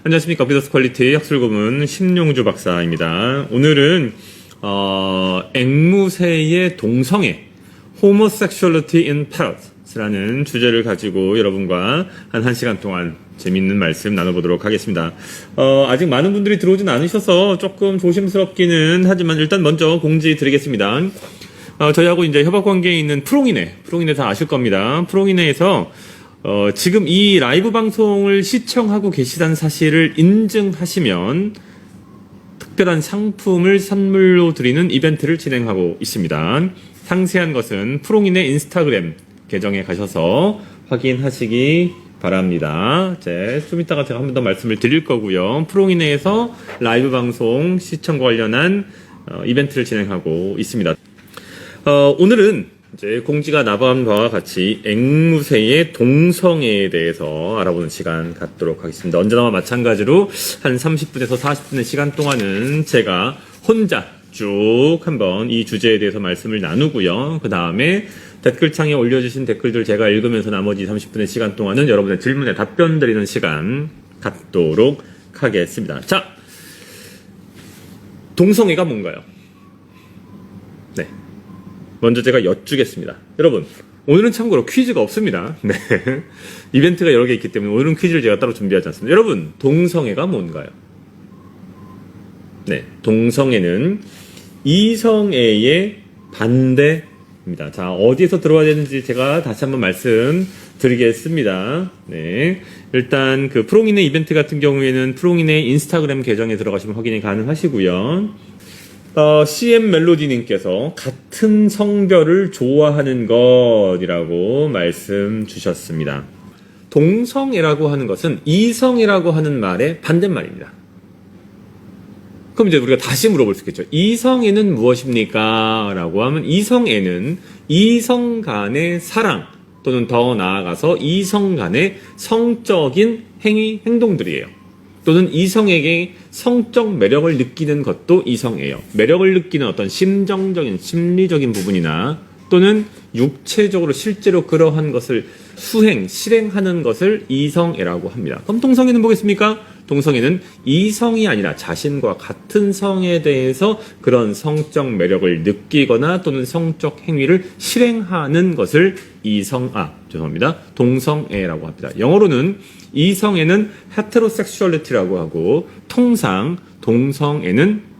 안녕하십니까. 비더스 퀄리티 학술고문 심용주 박사입니다. 오늘은 앵무새의 동성애 Homosexuality in Parrots라는 주제를 가지고 여러분과 한 1시간 동안 재밌는 말씀 나눠보도록 하겠습니다. 아직 많은 분들이 들어오진 않으셔서 조금 조심스럽기는 하지만 일단 먼저 공지 드리겠습니다. 저희하고 이제 협업 관계에 있는 프롱이네 다 아실 겁니다. 프롱이네에서 지금 이 라이브 방송을 시청하고 계시다는 사실을 인증하시면 특별한 상품을 선물로 드리는 이벤트를 진행하고 있습니다. 상세한 것은 프롱이네 인스타그램 계정에 가셔서 확인하시기 바랍니다. 좀 이따가 제가 한 번 더 말씀을 드릴 거고요. 프롱이네에서 라이브 방송 시청과 관련한 이벤트를 진행하고 있습니다. 오늘은 이제 공지가 나간 바와 같이 앵무새의 동성애에 대해서 알아보는 시간 갖도록 하겠습니다. 언제나와 마찬가지로 한 30분에서 40분의 시간 동안은 제가 혼자 쭉 한번 이 주제에 대해서 말씀을 나누고요. 그 다음에 댓글창에 올려주신 댓글들 제가 읽으면서 나머지 30분의 시간 동안은 여러분의 질문에 답변 드리는 시간 갖도록 하겠습니다. 자, 동성애가 뭔가요? 네. 먼저 제가 여쭈겠습니다. 여러분, 오늘은 참고로 퀴즈가 없습니다. 네. 이벤트가 여러 개 있기 때문에 오늘은 퀴즈를 제가 따로 준비하지 않습니다. 여러분, 동성애가 뭔가요? 네. 동성애는 이성애의 반대입니다. 자, 어디에서 들어와야 되는지 제가 다시 한번 말씀드리겠습니다. 네. 일단 그 프롱이네 이벤트 같은 경우에는 프롱이네 인스타그램 계정에 들어가시면 확인이 가능하시고요. CM 멜로디님께서 같은 성별을 좋아하는 것이라고 말씀 주셨습니다. 동성애라고 하는 것은 이성애라고 하는 말의 반대말입니다. 그럼 이제 우리가 다시 물어볼 수 있겠죠. 이성애는 무엇입니까? 라고 하면 이성애는 이성 간의 사랑 또는 더 나아가서 이성 간의 성적인 행위, 행동들이에요. 또는 이성에게 성적 매력을 느끼는 것도 이성애예요. 매력을 느끼는 어떤 심정적인, 심리적인 부분이나 또는 육체적으로 실제로 그러한 것을 실행하는 것을 이성애라고 합니다. 그럼 동성애는 뭐겠습니까? 동성애는 이성이 아니라 자신과 같은 성에 대해서 그런 성적 매력을 느끼거나 또는 성적 행위를 실행하는 것을 동성애라고 합니다. 영어로는 이성애는 heterosexuality라고 하고 통상 동성애는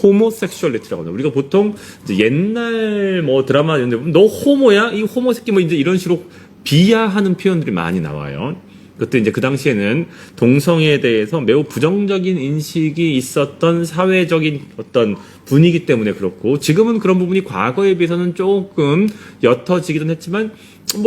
호모섹슈얼리티라고 합니다. 우리가 보통 이제 옛날 드라마 이런 데 보면 너 호모야? 이 호모 새끼 이제 이런 식으로 비하하는 표현들이 많이 나와요. 그때 이제 그 당시에는 동성애에 대해서 매우 부정적인 인식이 있었던 사회적인 어떤 분위기 때문에 그렇고, 지금은 그런 부분이 과거에 비해서는 조금 옅어지기는 했지만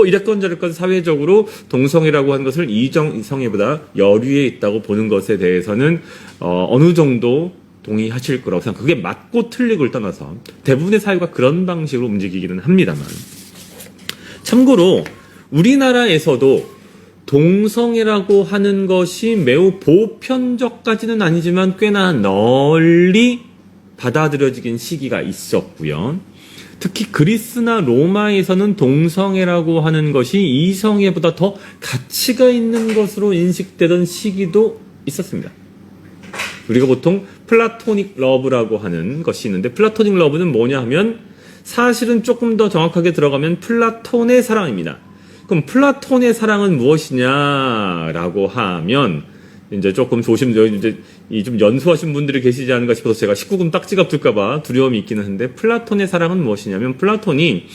이랬건 저랬건 사회적으로 동성애라고 하는 것을 이성애보다 여류에 있다고 보는 것에 대해서는 어느 정도 동의하실 거라고 생각합니다. 그게 맞고 틀리고를 떠나서 대부분의 사회가 그런 방식으로 움직이기는 합니다만, 참고로 우리나라에서도 동성애라고 하는 것이 매우 보편적까지는 아니지만 꽤나 널리 받아들여지긴 시기가 있었고요. 특히 그리스나 로마에서는 동성애라고 하는 것이 이성애보다 더 가치가 있는 것으로 인식되던 시기도 있었습니다. 우리가 보통 플라토닉 러브라고 하는 것이 있는데, 플라토닉 러브는 뭐냐 하면 사실은 조금 더 정확하게 들어가면 플라톤의 사랑입니다. 그럼 플라톤의 사랑은 무엇이냐라고 하면 이제 조금 이제 좀 연소하신 분들이 계시지 않은가 싶어서 제가 19금 딱지가 붙을까봐 두려움이 있기는 한데, 플라톤의 사랑은 무엇이냐면 플라톤이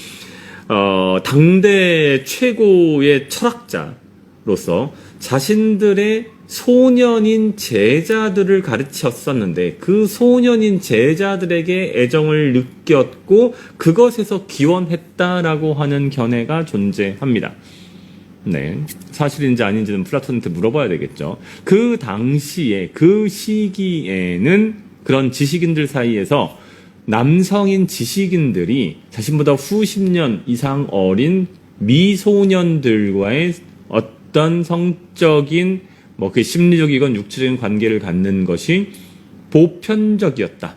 당대 최고의 철학자로서 자신들의 소년인 제자들을 가르쳤었는데 그 소년인 제자들에게 애정을 느꼈고 그것에서 기원했다라고 하는 견해가 존재합니다. 네, 사실인지 아닌지는 플라톤한테 물어봐야 되겠죠. 그 당시에, 그 시기에는 그런 지식인들 사이에서 남성인 지식인들이 자신보다 수십 년 이상 어린 미소년들과의 어떤 성적인 그 심리적이건 육체적인 관계를 갖는 것이 보편적이었다.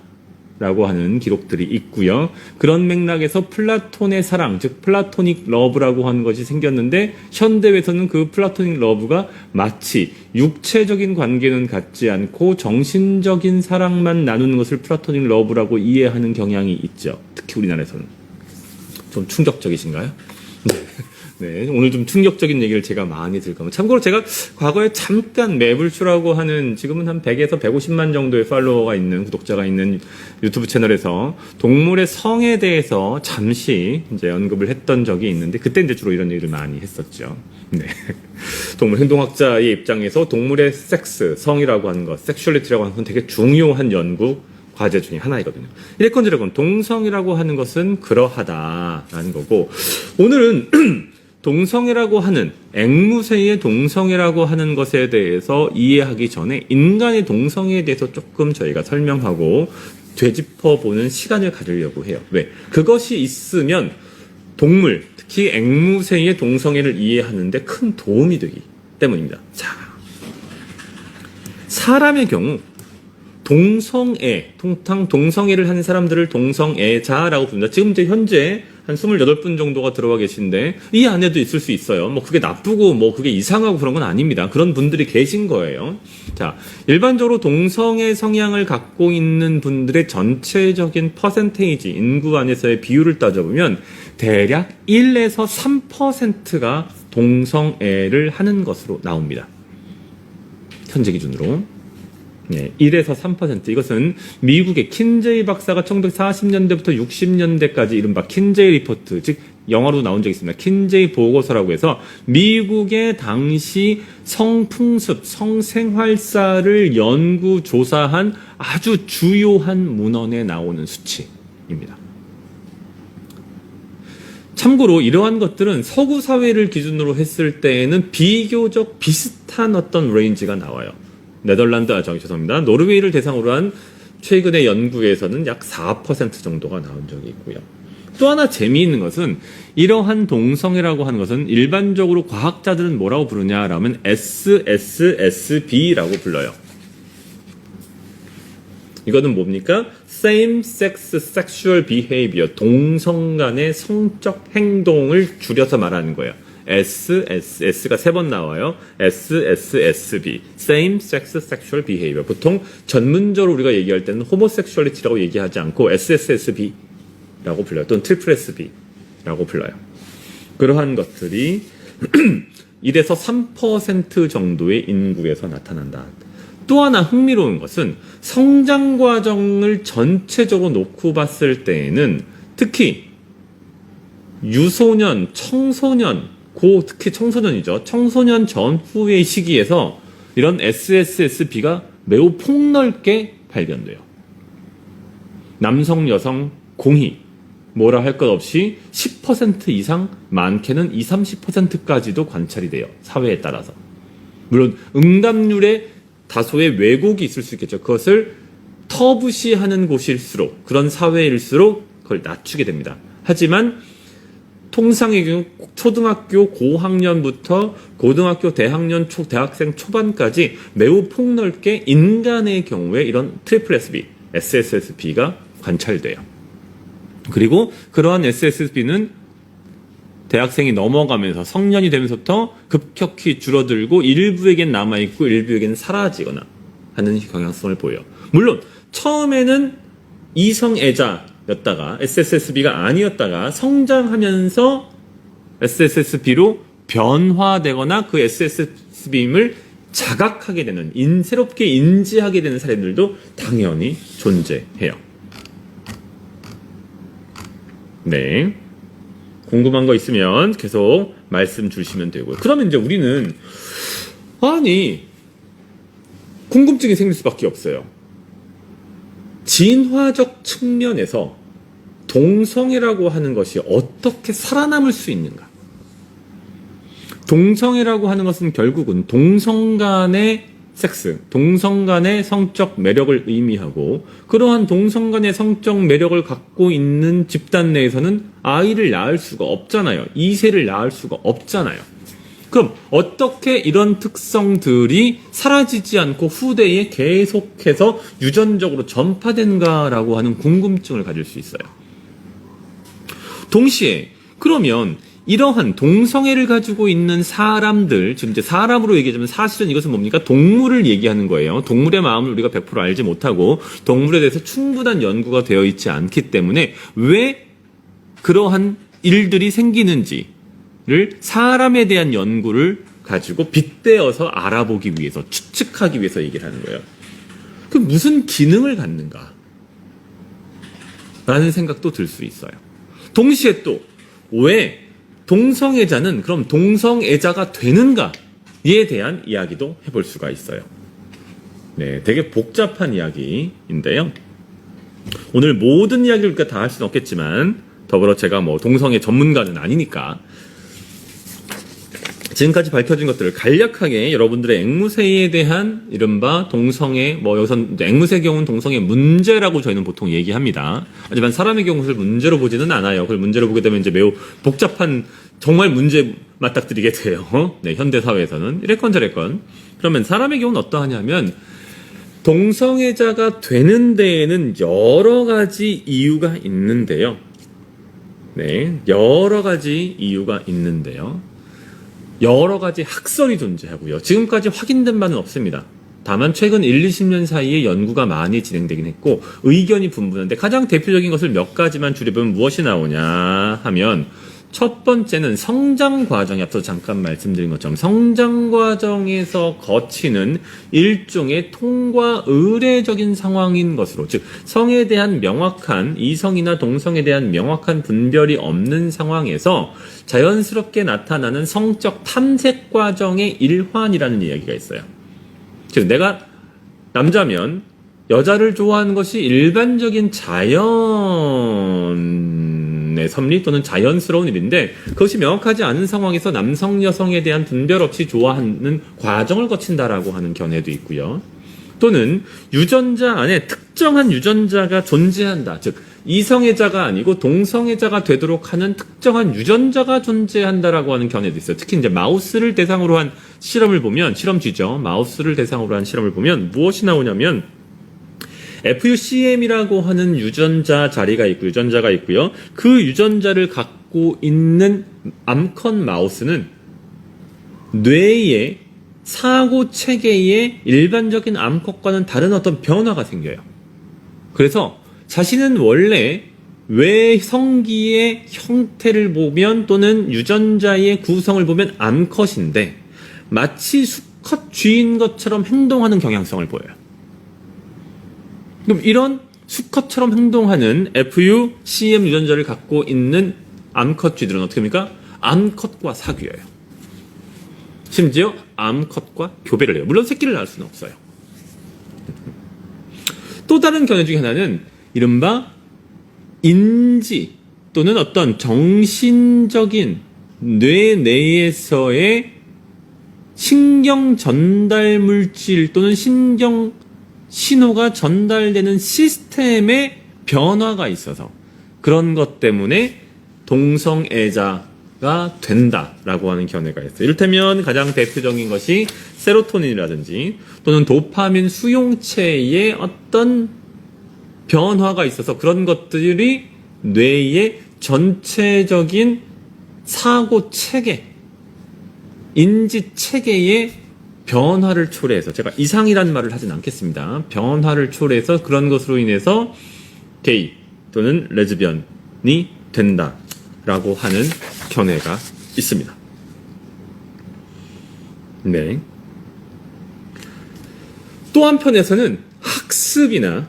라고 하는 기록들이 있고요. 그런 맥락에서 플라톤의 사랑, 즉 플라토닉 러브라고 하는 것이 생겼는데 현대에서는 그 플라토닉 러브가 마치 육체적인 관계는 갖지 않고 정신적인 사랑만 나누는 것을 플라토닉 러브라고 이해하는 경향이 있죠. 특히 우리나라에서는. 좀 충격적이신가요? 네, 오늘 좀 충격적인 얘기를 제가 많이 들을 겁니다. 참고로 제가 과거에 잠깐 매불쇼라고 하는 지금은 한 100에서 150만 정도의 팔로워가 있는 구독자가 있는 유튜브 채널에서 동물의 성에 대해서 잠시 이제 언급을 했던 적이 있는데 그때 이제 주로 이런 얘기를 많이 했었죠. 네. 동물 행동학자의 입장에서 동물의 섹스, 성이라고 하는 것, 섹슈얼리티라고 하는 건 되게 중요한 연구 과제 중에 하나이거든요. 이래컨저래건 동성이라고 하는 것은 그러하다라는 거고 오늘은 동성애라고 하는 앵무새의 동성애라고 하는 것에 대해서 이해하기 전에 인간의 동성애에 대해서 조금 저희가 설명하고 되짚어보는 시간을 가지려고 해요. 왜? 그것이 있으면 동물, 특히 앵무새의 동성애를 이해하는데 큰 도움이 되기 때문입니다. 자, 사람의 경우 동성애, 통상 동성애를 하는 사람들을 동성애자라고 부릅니다. 지금 이제 현재 한 28분 정도가 들어와 계신데 이 안에도 있을 수 있어요. 뭐 그게 나쁘고 뭐 그게 이상하고 그런 건 아닙니다. 그런 분들이 계신 거예요. 자, 일반적으로 동성애 성향을 갖고 있는 분들의 전체적인 퍼센테이지, 인구 안에서의 비율을 따져보면 대략 1에서 3%가 동성애를 하는 것으로 나옵니다. 현재 기준으로. 네, 1에서 3%. 이것은 미국의 킨제이 박사가 1940년대부터 60년대까지 이른바 킨제이 리포트, 즉 영화로 나온 적이 있습니다. 킨제이 보고서라고 해서 미국의 당시 성풍습, 성생활사를 연구 조사한 아주 주요한 문헌에 나오는 수치입니다. 참고로 이러한 것들은 서구 사회를 기준으로 했을 때에는 비교적 비슷한 어떤 레인지가 나와요. 죄송합니다. 노르웨이를 대상으로 한 최근의 연구에서는 약 4% 정도가 나온 적이 있고요. 또 하나 재미있는 것은 이러한 동성애라고 하는 것은 일반적으로 과학자들은 뭐라고 부르냐라면 SSSB라고 불러요. 이거는 뭡니까? Same Sex Sexual Behavior, 동성 간의 성적 행동을 줄여서 말하는 거예요. S가 3번 나와요. SSSB, Same Sex Sexual Behavior. 보통 전문적으로 우리가 얘기할 때는 호모섹슈얼리티라고 얘기하지 않고 SSSB라고 불러요. 또는 트리플 SB라고 불러요. 그러한 것들이 1에서 3% 정도의 인구에서 나타난다. 또 하나 흥미로운 것은 성장 과정을 전체적으로 놓고 봤을 때에는 특히 유소년, 청소년, 특히 청소년이죠. 청소년 전후의 시기에서 이런 SSSB가 매우 폭넓게 발견돼요. 남성, 여성, 공히 뭐라 할 것 없이 10% 이상, 많게는 20, 30%까지도 관찰이 돼요. 사회에 따라서. 물론 응답률에 다소의 왜곡이 있을 수 있겠죠. 그것을 터부시하는 곳일수록, 그런 사회일수록 그걸 낮추게 됩니다. 하지만 통상의 경우 초등학교 고학년부터 고등학교 대학년 대학생 초반까지 매우 폭넓게 인간의 경우에 이런 트리플 SB, SSSB가 관찰돼요. 그리고 그러한 SSSB는 대학생이 넘어가면서 성년이 되면서부터 급격히 줄어들고 일부에겐 남아있고 일부에겐 사라지거나 하는 경향성을 보여요. 물론 처음에는 이성애자였다가 SSSB가 아니었다가 성장하면서 SSSB로 변화되거나 그 SSSB임을 자각하게 되는, 새롭게 인지하게 되는 사례들도 당연히 존재해요. 네. 궁금한 거 있으면 계속 말씀 주시면 되고요. 그러면 이제 우리는, 궁금증이 생길 수밖에 없어요. 진화적 측면에서 동성애라고 하는 것이 어떻게 살아남을 수 있는가? 동성애라고 하는 것은 결국은 동성 간의 섹스, 동성 간의 성적 매력을 의미하고, 그러한 동성 간의 성적 매력을 갖고 있는 집단 내에서는 아이를 낳을 수가 없잖아요. 2세를 낳을 수가 없잖아요. 그럼 어떻게 이런 특성들이 사라지지 않고 후대에 계속해서 유전적으로 전파되는가라고 하는 궁금증을 가질 수 있어요. 동시에 그러면 이러한 동성애를 가지고 있는 사람들, 지금 이제 사람으로 얘기하자면 사실은 이것은 뭡니까? 동물을 얘기하는 거예요. 동물의 마음을 우리가 100% 알지 못하고 동물에 대해서 충분한 연구가 되어 있지 않기 때문에 왜 그러한 일들이 생기는지를 사람에 대한 연구를 가지고 빗대어서 알아보기 위해서, 추측하기 위해서 얘기를 하는 거예요. 그 무슨 기능을 갖는가? 라는 생각도 들 수 있어요. 동시에 또 왜 동성애자는 그럼 동성애자가 되는가에 대한 이야기도 해볼 수가 있어요. 네, 되게 복잡한 이야기인데요. 오늘 모든 이야기를 우리가 다 할 수는 없겠지만 더불어 제가 뭐 동성애 전문가는 아니니까 지금까지 밝혀진 것들을 간략하게 여러분들의 앵무새에 대한 이른바 동성애, 뭐 여기서 앵무새 경우는 동성애 문제라고 저희는 보통 얘기합니다. 하지만 사람의 경우 그걸 문제로 보지는 않아요. 그걸 문제로 보게 되면 이제 매우 복잡한 정말 문제 맞닥뜨리게 돼요. 네, 현대 사회에서는 이랬건 저랬건. 그러면 사람의 경우는 어떠하냐면 동성애자가 되는 데에는 여러 가지 이유가 있는데요. 네, 여러 가지 이유가 있는데요. 여러 가지 학설이 존재하고요. 지금까지 확인된 바는 없습니다. 다만 최근 1, 20년 사이에 연구가 많이 진행되긴 했고 의견이 분분한데 가장 대표적인 것을 몇 가지만 줄여보면 무엇이 나오냐 하면 첫 번째는 성장 과정에 앞서 잠깐 말씀드린 것처럼 성장 과정에서 거치는 일종의 통과 의례적인 상황인 것으로, 즉 성에 대한 명확한, 이성이나 동성에 대한 명확한 분별이 없는 상황에서 자연스럽게 나타나는 성적 탐색 과정의 일환이라는 이야기가 있어요. 즉 내가 남자면 여자를 좋아하는 것이 일반적인 자연의 섭리 또는 자연스러운 일인데 그것이 명확하지 않은 상황에서 남성, 여성에 대한 분별 없이 좋아하는 과정을 거친다라고 하는 견해도 있고요. 또는 유전자 안에 특정한 유전자가 존재한다. 즉 이성애자가 아니고 동성애자가 되도록 하는 특정한 유전자가 존재한다라고 하는 견해도 있어요. 특히 이제 마우스를 대상으로 한 실험을 보면, 실험쥐죠. 마우스를 대상으로 한 실험을 보면 무엇이 나오냐면 FUCM이라고 하는 유전자가 있고요. 그 유전자를 갖고 있는 암컷 마우스는 뇌의 사고 체계에 일반적인 암컷과는 다른 어떤 변화가 생겨요. 그래서 자신은 원래 외성기의 형태를 보면 또는 유전자의 구성을 보면 암컷인데 마치 수컷 쥐인 것처럼 행동하는 경향성을 보여요. 그럼 이런 수컷처럼 행동하는 FUCM 유전자를 갖고 있는 암컷 쥐들은 어떻게 합니까? 암컷과 사귀어요. 심지어 암컷과 교배를 해요. 물론 새끼를 낳을 수는 없어요. 또 다른 견해 중에 하나는 이른바 인지 또는 어떤 정신적인 뇌 내에서의 신경 전달 물질 또는 신경 신호가 전달되는 시스템의 변화가 있어서 그런 것 때문에 동성애자가 된다라고 하는 견해가 있어요. 이를테면 가장 대표적인 것이 세로토닌이라든지 또는 도파민 수용체의 어떤 변화가 있어서 그런 것들이 뇌의 전체적인 사고 체계, 인지 체계의 변화를 초래해서, 제가 이상이라는 말을 하진 않겠습니다. 변화를 초래해서 그런 것으로 인해서 게이 또는 레즈비언이 된다라고 하는 견해가 있습니다. 네. 또 한편에서는 학습이나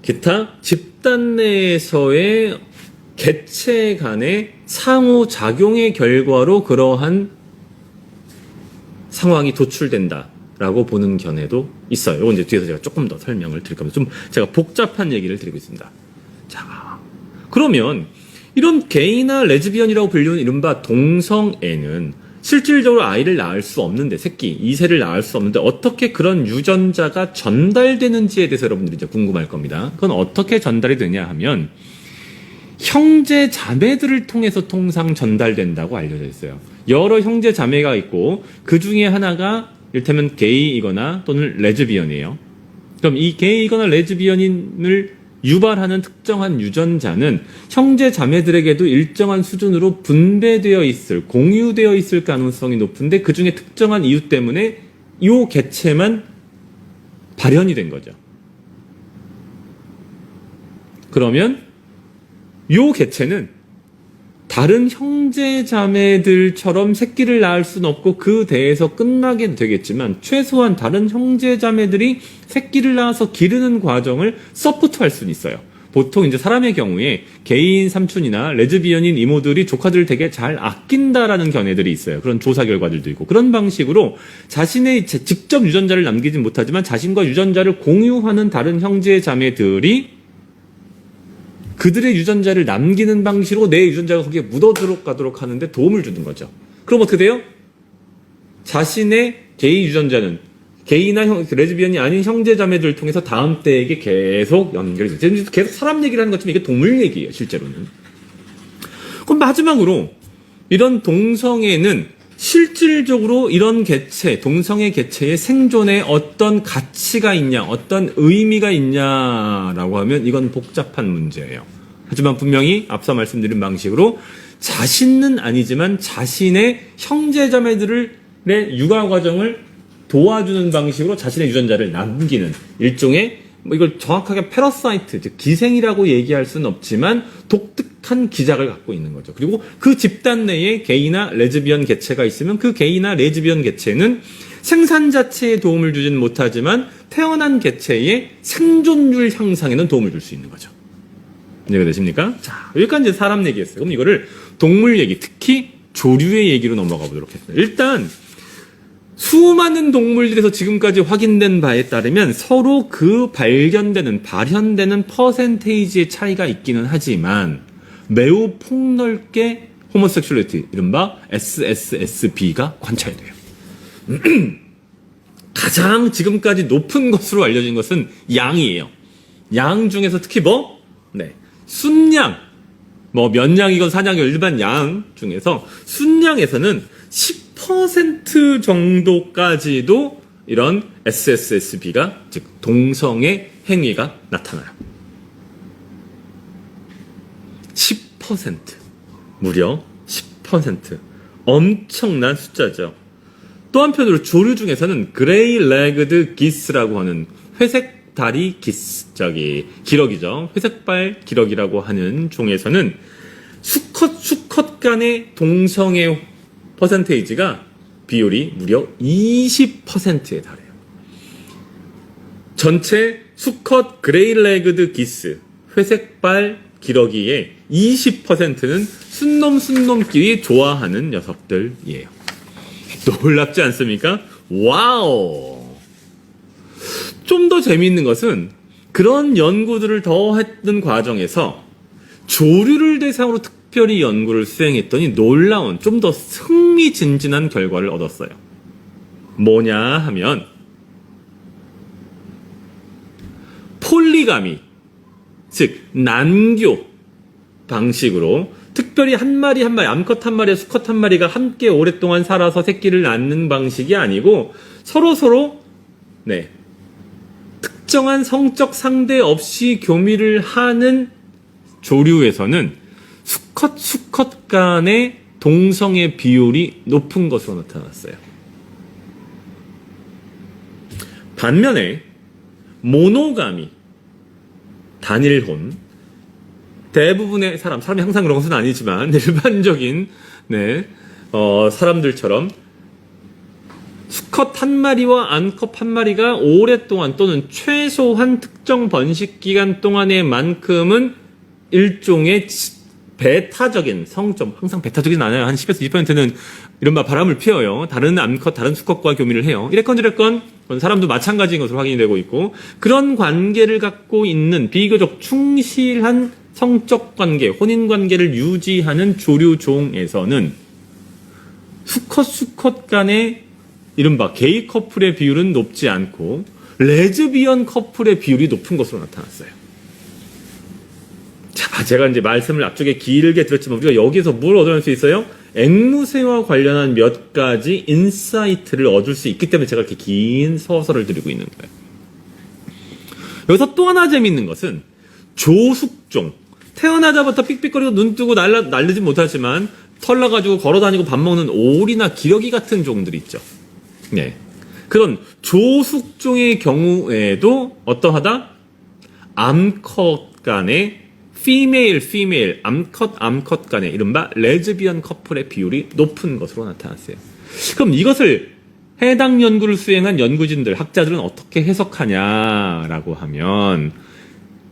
기타 집단 내에서의 개체 간의 상호작용의 결과로 그러한 상황이 도출된다라고 보는 견해도 있어요. 이건 이제 뒤에서 제가 조금 더 설명을 드릴 겁니다. 좀 제가 복잡한 얘기를 드리고 있습니다. 자, 그러면 이런 게이나 레즈비언이라고 불리는 이른바 동성애는 실질적으로 아이를 낳을 수 없는데, 새끼, 이세를 낳을 수 없는데 어떻게 그런 유전자가 전달되는지에 대해서 여러분들이 이제 궁금할 겁니다. 그건 어떻게 전달이 되냐 하면 형제 자매들을 통해서 통상 전달된다고 알려져 있어요. 여러 형제 자매가 있고 그 중에 하나가 이를테면 게이이거나 또는 레즈비언이에요. 그럼 이 게이이거나 레즈비언을 유발하는 특정한 유전자는 형제 자매들에게도 일정한 수준으로 분배되어 있을, 공유되어 있을 가능성이 높은데 그 중에 특정한 이유 때문에 이 개체만 발현이 된 거죠. 그러면 이 개체는 다른 형제 자매들처럼 새끼를 낳을 수는 없고 그 대에서 끝나게 되겠지만 최소한 다른 형제 자매들이 새끼를 낳아서 기르는 과정을 서포트할 수는 있어요. 보통 이제 사람의 경우에 게이인 삼촌이나 레즈비언인 이모들이 조카들을 되게 잘 아낀다라는 견해들이 있어요. 그런 조사 결과들도 있고 그런 방식으로 자신의 직접 유전자를 남기진 못하지만 자신과 유전자를 공유하는 다른 형제 자매들이 그들의 유전자를 남기는 방식으로 내 유전자가 거기에 묻어들어가도록 하는데 도움을 주는 거죠. 그럼 어떻게 돼요? 자신의 게이 유전자는 게이나 레즈비언이 아닌 형제자매들을 통해서 다음 때에게 계속 연결이 돼요. 계속 사람 얘기를 하는 것처럼 이게 동물 얘기예요, 실제로는. 그럼 마지막으로 이런 동성애는 실질적으로 이런 개체, 동성애 개체의 생존에 어떤 가치가 있냐, 어떤 의미가 있냐라고 하면 이건 복잡한 문제예요. 하지만 분명히 앞서 말씀드린 방식으로 자신은 아니지만 자신의 형제자매들의 육아 과정을 도와주는 방식으로 자신의 유전자를 남기는 일종의 이걸 정확하게 패러사이트, 즉 기생이라고 얘기할 수는 없지만 독특한 기작을 갖고 있는 거죠. 그리고 그 집단 내에 게이나 레즈비언 개체가 있으면 그 게이나 레즈비언 개체는 생산 자체에 도움을 주지는 못하지만 태어난 개체의 생존율 향상에는 도움을 줄 수 있는 거죠. 이해가 되십니까? 자, 여기까지 이제 사람 얘기했어요. 그럼 이거를 동물 얘기, 특히 조류의 얘기로 넘어가 보도록 했어요. 일단 수많은 동물들에서 지금까지 확인된 바에 따르면 서로 그 발현되는 퍼센테이지의 차이가 있기는 하지만 매우 폭넓게 호모섹슈얼리티, 이른바 SSSB가 관찰돼요. 가장 지금까지 높은 것으로 알려진 것은 양이에요. 양 중에서 특히 순양, 면양이건 사냥이건 일반 양 중에서 순양에서는 10% 정도까지도 이런 SSSB가, 즉 동성애 행위가 나타나요. 10%. 무려 10%. 엄청난 숫자죠. 또 한편으로 조류 중에서는 그레이 레그드 기스라고 하는 회색 다리 기스, 기러기죠. 회색발 기러기라고 하는 종에서는 수컷 간의 동성애 퍼센테이지가 비율이 무려 20%에 달해요. 전체 수컷 그레이 레그드 기스, 회색발 기러기의 20%는 순놈끼리 좋아하는 녀석들이에요. 놀랍지 않습니까? 와우! 좀 더 재미있는 것은 그런 연구들을 더 했던 과정에서 조류를 대상으로 특별히 연구를 수행했더니 놀라운, 좀 더 흥미진진한 결과를 얻었어요. 뭐냐 하면 폴리가미, 즉 난교 방식으로 특별히 한 마리 암컷 한 마리와 수컷 한 마리가 함께 오랫동안 살아서 새끼를 낳는 방식이 아니고 서로 특정한 성적 상대 없이 교미를 하는 조류에서는 수컷 간의 동성애 비율이 높은 것으로 나타났어요. 반면에 모노가미, 단일혼, 대부분의 사람이 항상 그런 것은 아니지만 일반적인 사람들처럼 수컷 한 마리와 암컷 한 마리가 오랫동안 또는 최소한 특정 번식 기간 동안의 만큼은 일종의 베타적인 성점, 항상 베타적이진 않아요. 한 10에서 20%는 이른바 바람을 피워요. 다른 암컷, 다른 수컷과 교미를 해요. 이랬건 사람도 마찬가지인 것으로 확인이 되고 있고, 그런 관계를 갖고 있는 비교적 충실한 성적 관계, 혼인 관계를 유지하는 조류종에서는 수컷 간의 이른바 게이 커플의 비율은 높지 않고 레즈비언 커플의 비율이 높은 것으로 나타났어요. 자, 제가 이제 말씀을 앞쪽에 길게 드렸지만 우리가 여기서 뭘 얻어낼 수 있어요? 앵무새와 관련한 몇 가지 인사이트를 얻을 수 있기 때문에 제가 이렇게 긴 서설을 드리고 있는 거예요. 여기서 또 하나 재밌는 것은 조숙종. 태어나자부터 삑삑거리고 눈 뜨고 날르진 못하지만 털 나가지고 걸어다니고 밥 먹는 오리나 기러기 같은 종들이 있죠. 네. 그런 조숙종의 경우에도 어떠하다? 암컷 간의 female, 암컷 간의 이른바 레즈비언 커플의 비율이 높은 것으로 나타났어요. 그럼 이것을 해당 연구를 수행한 연구진들, 학자들은 어떻게 해석하냐라고 하면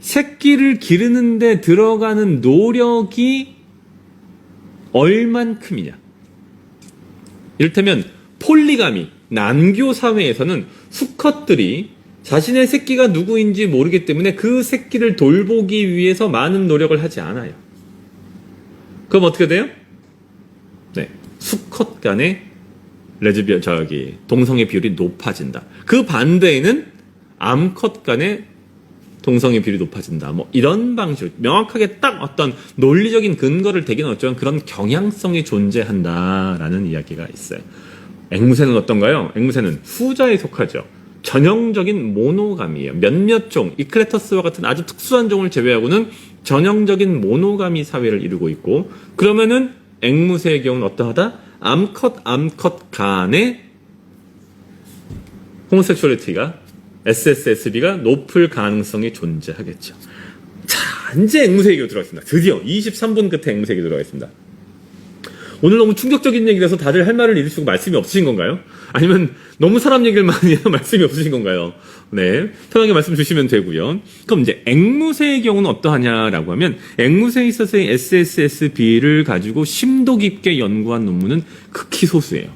새끼를 기르는데 들어가는 노력이 얼만큼이냐. 이를테면 폴리가미, 난교 사회에서는 수컷들이 자신의 새끼가 누구인지 모르기 때문에 그 새끼를 돌보기 위해서 많은 노력을 하지 않아요. 그럼 어떻게 돼요? 네, 수컷 간의 레즈비언, 동성의 비율이 높아진다. 그 반대에는 암컷 간의 동성의 비율이 높아진다. 뭐 이런 방식으로 명확하게 딱 어떤 논리적인 근거를 대기는 없지만 그런 경향성이 존재한다라는 이야기가 있어요. 앵무새는 어떤가요? 앵무새는 후자에 속하죠. 전형적인 모노감이에요. 몇몇 종, 이클레터스와 같은 아주 특수한 종을 제외하고는 전형적인 모노가미 사회를 이루고 있고, 그러면은 앵무새의 경우는 어떠하다? 암컷 간의 호모섹슈얼리티가 SSSB가 높을 가능성이 존재하겠죠. 자, 이제 앵무새 얘기로 들어가겠습니다. 드디어 23분 끝에 앵무새 얘기 들어가겠습니다. 오늘 너무 충격적인 얘기라서 다들 할 말을 잃으시고 말씀이 없으신 건가요? 아니면 너무 사람 얘기를 많이 해서 말씀이 없으신 건가요? 네, 편하게 말씀 주시면 되고요. 그럼 이제 앵무새의 경우는 어떠하냐라고 하면 앵무새에 있어서의 SSSB를 가지고 심도 깊게 연구한 논문은 극히 소수예요.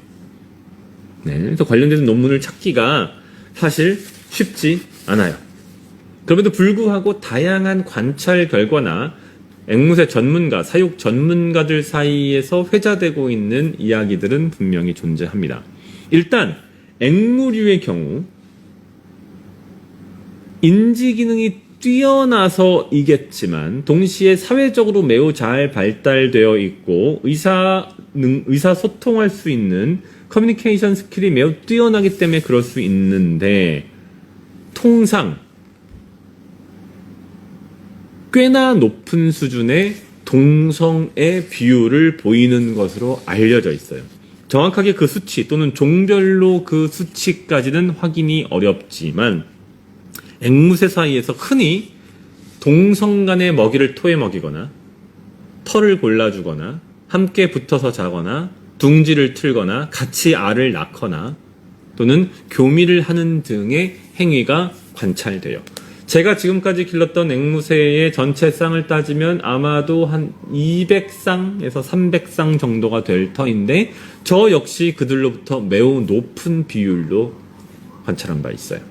네, 그래서 관련된 논문을 찾기가 사실 쉽지 않아요. 그럼에도 불구하고 다양한 관찰 결과나 앵무새 전문가, 사육 전문가들 사이에서 회자되고 있는 이야기들은 분명히 존재합니다. 일단 앵무류의 경우 인지 기능이 뛰어나서이겠지만 동시에 사회적으로 매우 잘 발달되어 있고 의사소통할 수 있는 커뮤니케이션 스킬이 매우 뛰어나기 때문에 그럴 수 있는데 통상 꽤나 높은 수준의 동성의 비율을 보이는 것으로 알려져 있어요. 정확하게 그 수치 또는 종별로 그 수치까지는 확인이 어렵지만 앵무새 사이에서 흔히 동성 간의 먹이를 토해 먹이거나 털을 골라주거나 함께 붙어서 자거나 둥지를 틀거나 같이 알을 낳거나 또는 교미를 하는 등의 행위가 관찰돼요. 제가 지금까지 길렀던 앵무새의 전체 쌍을 따지면 아마도 한 200쌍에서 300쌍 정도가 될 터인데 저 역시 그들로부터 매우 높은 비율로 관찰한 바 있어요.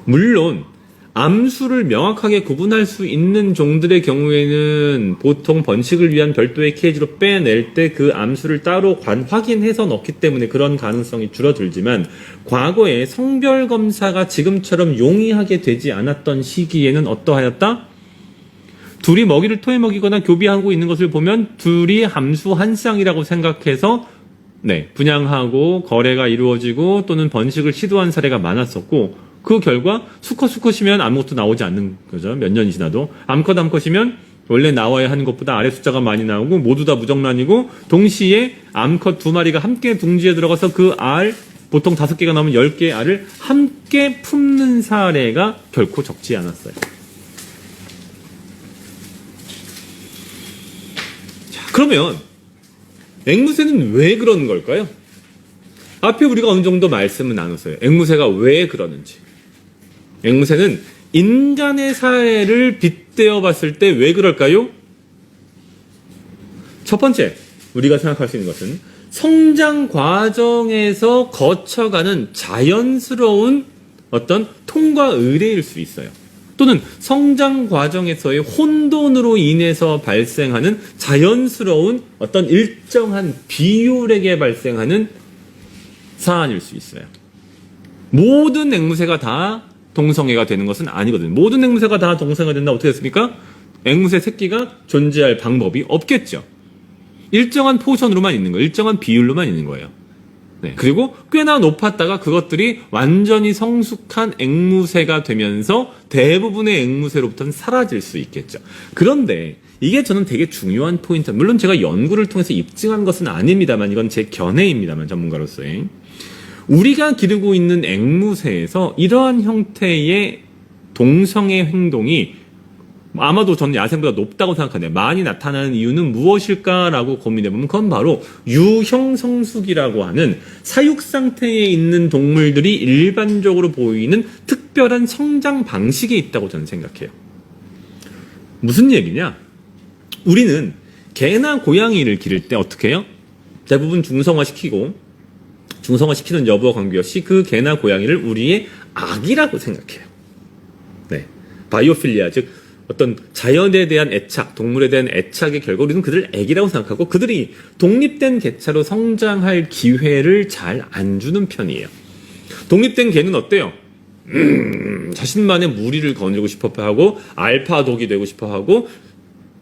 물론 암수를 명확하게 구분할 수 있는 종들의 경우에는 보통 번식을 위한 별도의 케이지로 빼낼 때 그 암수를 따로 확인해서 넣기 때문에 그런 가능성이 줄어들지만 과거에 성별 검사가 지금처럼 용이하게 되지 않았던 시기에는 어떠하였다? 둘이 먹이를 토해 먹이거나 교비하고 있는 것을 보면 둘이 암수 한 쌍이라고 생각해서 분양하고 거래가 이루어지고 또는 번식을 시도한 사례가 많았었고 그 결과 수컷이면 아무것도 나오지 않는 거죠. 몇 년이 지나도. 암컷이면 원래 나와야 하는 것보다 아래 숫자가 많이 나오고 모두 다 무정란이고 동시에 암컷 두 마리가 함께 둥지에 들어가서 그 알 보통 5개가 나오면 10개의 알을 함께 품는 사례가 결코 적지 않았어요. 자, 그러면 앵무새는 왜 그런 걸까요? 앞에 우리가 어느 정도 말씀을 나눴어요. 앵무새가 왜 그러는지. 앵무새는 인간의 사회를 빗대어 봤을 때 왜 그럴까요? 첫 번째, 우리가 생각할 수 있는 것은 성장 과정에서 거쳐가는 자연스러운 어떤 통과 의례일 수 있어요. 또는 성장 과정에서의 혼돈으로 인해서 발생하는 자연스러운 어떤 일정한 비율에게 발생하는 사안일 수 있어요. 모든 앵무새가 다 동성애가 되는 것은 아니거든요. 모든 앵무새가 다 동성애가 된다 어떻게 됐습니까? 앵무새 새끼가 존재할 방법이 없겠죠. 일정한 포션으로만 있는 거예요. 일정한 비율로만 있는 거예요. 네. 그리고 꽤나 높았다가 그것들이 완전히 성숙한 앵무새가 되면서 대부분의 앵무새로부터는 사라질 수 있겠죠. 그런데 이게 저는 되게 중요한 포인트. 물론 제가 연구를 통해서 입증한 것은 아닙니다만 이건 제 견해입니다만 전문가로서의. 우리가 기르고 있는 앵무새에서 이러한 형태의 동성애 행동이 아마도 저는 야생보다 높다고 생각하네요. 많이 나타나는 이유는 무엇일까라고 고민해보면 그건 바로 유형 성숙이라고 하는 사육 상태에 있는 동물들이 일반적으로 보이는 특별한 성장 방식에 있다고 저는 생각해요. 무슨 얘기냐? 우리는 개나 고양이를 기를 때 어떻게 해요? 대부분 중성화시키는 여부와 관계없이 그 개나 고양이를 우리의 악이라고 생각해요. 네. 바이오필리아, 즉 어떤 자연에 대한 애착, 동물에 대한 애착의 결과 우리는 그들을 애기라고 생각하고 그들이 독립된 개체로 성장할 기회를 잘 안 주는 편이에요. 독립된 개는 어때요? 자신만의 무리를 거느리고 싶어하고 알파독이 되고 싶어하고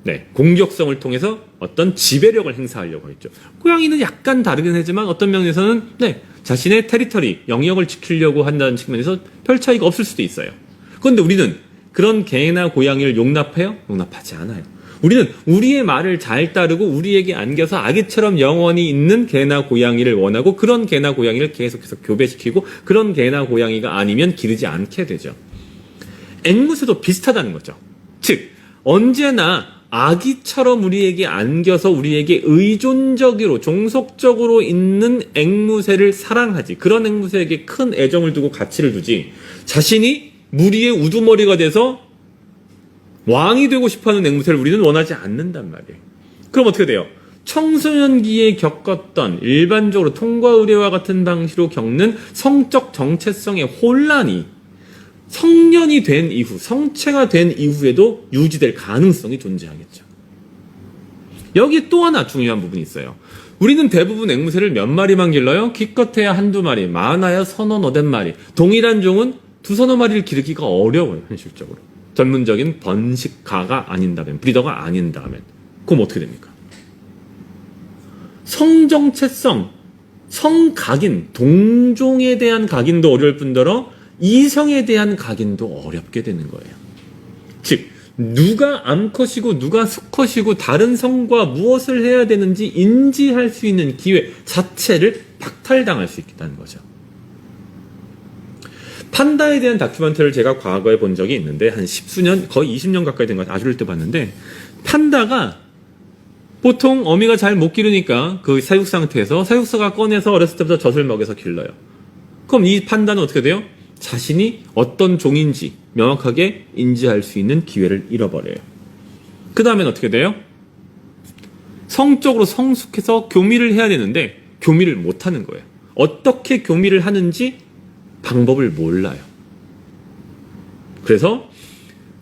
네, 공격성을 통해서 어떤 지배력을 행사하려고 했죠. 고양이는 약간 다르긴 하지만 어떤 면에서는 네, 자신의 테리터리, 영역을 지키려고 한다는 측면에서 별 차이가 없을 수도 있어요. 그런데 우리는 그런 개나 고양이를 용납해요? 용납하지 않아요. 우리는 우리의 말을 잘 따르고 우리에게 안겨서 아기처럼 영원히 있는 개나 고양이를 원하고 그런 개나 고양이를 계속해서 교배시키고 그런 개나 고양이가 아니면 기르지 않게 되죠. 앵무새도 비슷하다는 거죠. 즉 언제나 아기처럼 우리에게 안겨서 우리에게 의존적으로 종속적으로 있는 앵무새를 사랑하지 그런 앵무새에게 큰 애정을 두고 가치를 두지 자신이 무리의 우두머리가 돼서 왕이 되고 싶어하는 앵무새를 우리는 원하지 않는단 말이에요. 그럼 어떻게 돼요? 청소년기에 겪었던 일반적으로 통과 의례와 같은 방식으로 겪는 성적 정체성의 혼란이 성년이 된 이후, 성체가 된 이후에도 유지될 가능성이 존재하겠죠. 여기 또 하나 중요한 부분이 있어요. 우리는 대부분 앵무새를 몇 마리만 길러요? 기껏해야 한두 마리, 많아야 서너 너댓 마리. 동일한 종은 두서너 마리를 기르기가 어려워요, 현실적으로. 전문적인 번식가가 아닌다면, 브리더가 아닌다면. 그럼 어떻게 됩니까? 성정체성, 성각인, 동종에 대한 각인도 어려울 뿐더러 이성에 대한 각인도 어렵게 되는 거예요. 즉, 누가 암컷이고 누가 수컷이고 다른 성과 무엇을 해야 되는지 인지할 수 있는 기회 자체를 박탈당할 수 있다는 거죠. 판다에 대한 다큐멘터리를 제가 과거에 본 적이 있는데 한 10수년, 거의 20년 가까이 된 것 같아요. 아주 어릴 때 봤는데 판다가 보통 어미가 잘 못 기르니까 그 사육 상태에서 사육사가 꺼내서 어렸을 때부터 젖을 먹여서 길러요. 그럼 이 판다는 어떻게 돼요? 자신이 어떤 종인지 명확하게 인지할 수 있는 기회를 잃어버려요. 그 다음엔 어떻게 돼요? 성적으로 성숙해서 교미를 해야 되는데 교미를 못하는 거예요. 어떻게 교미를 하는지 방법을 몰라요. 그래서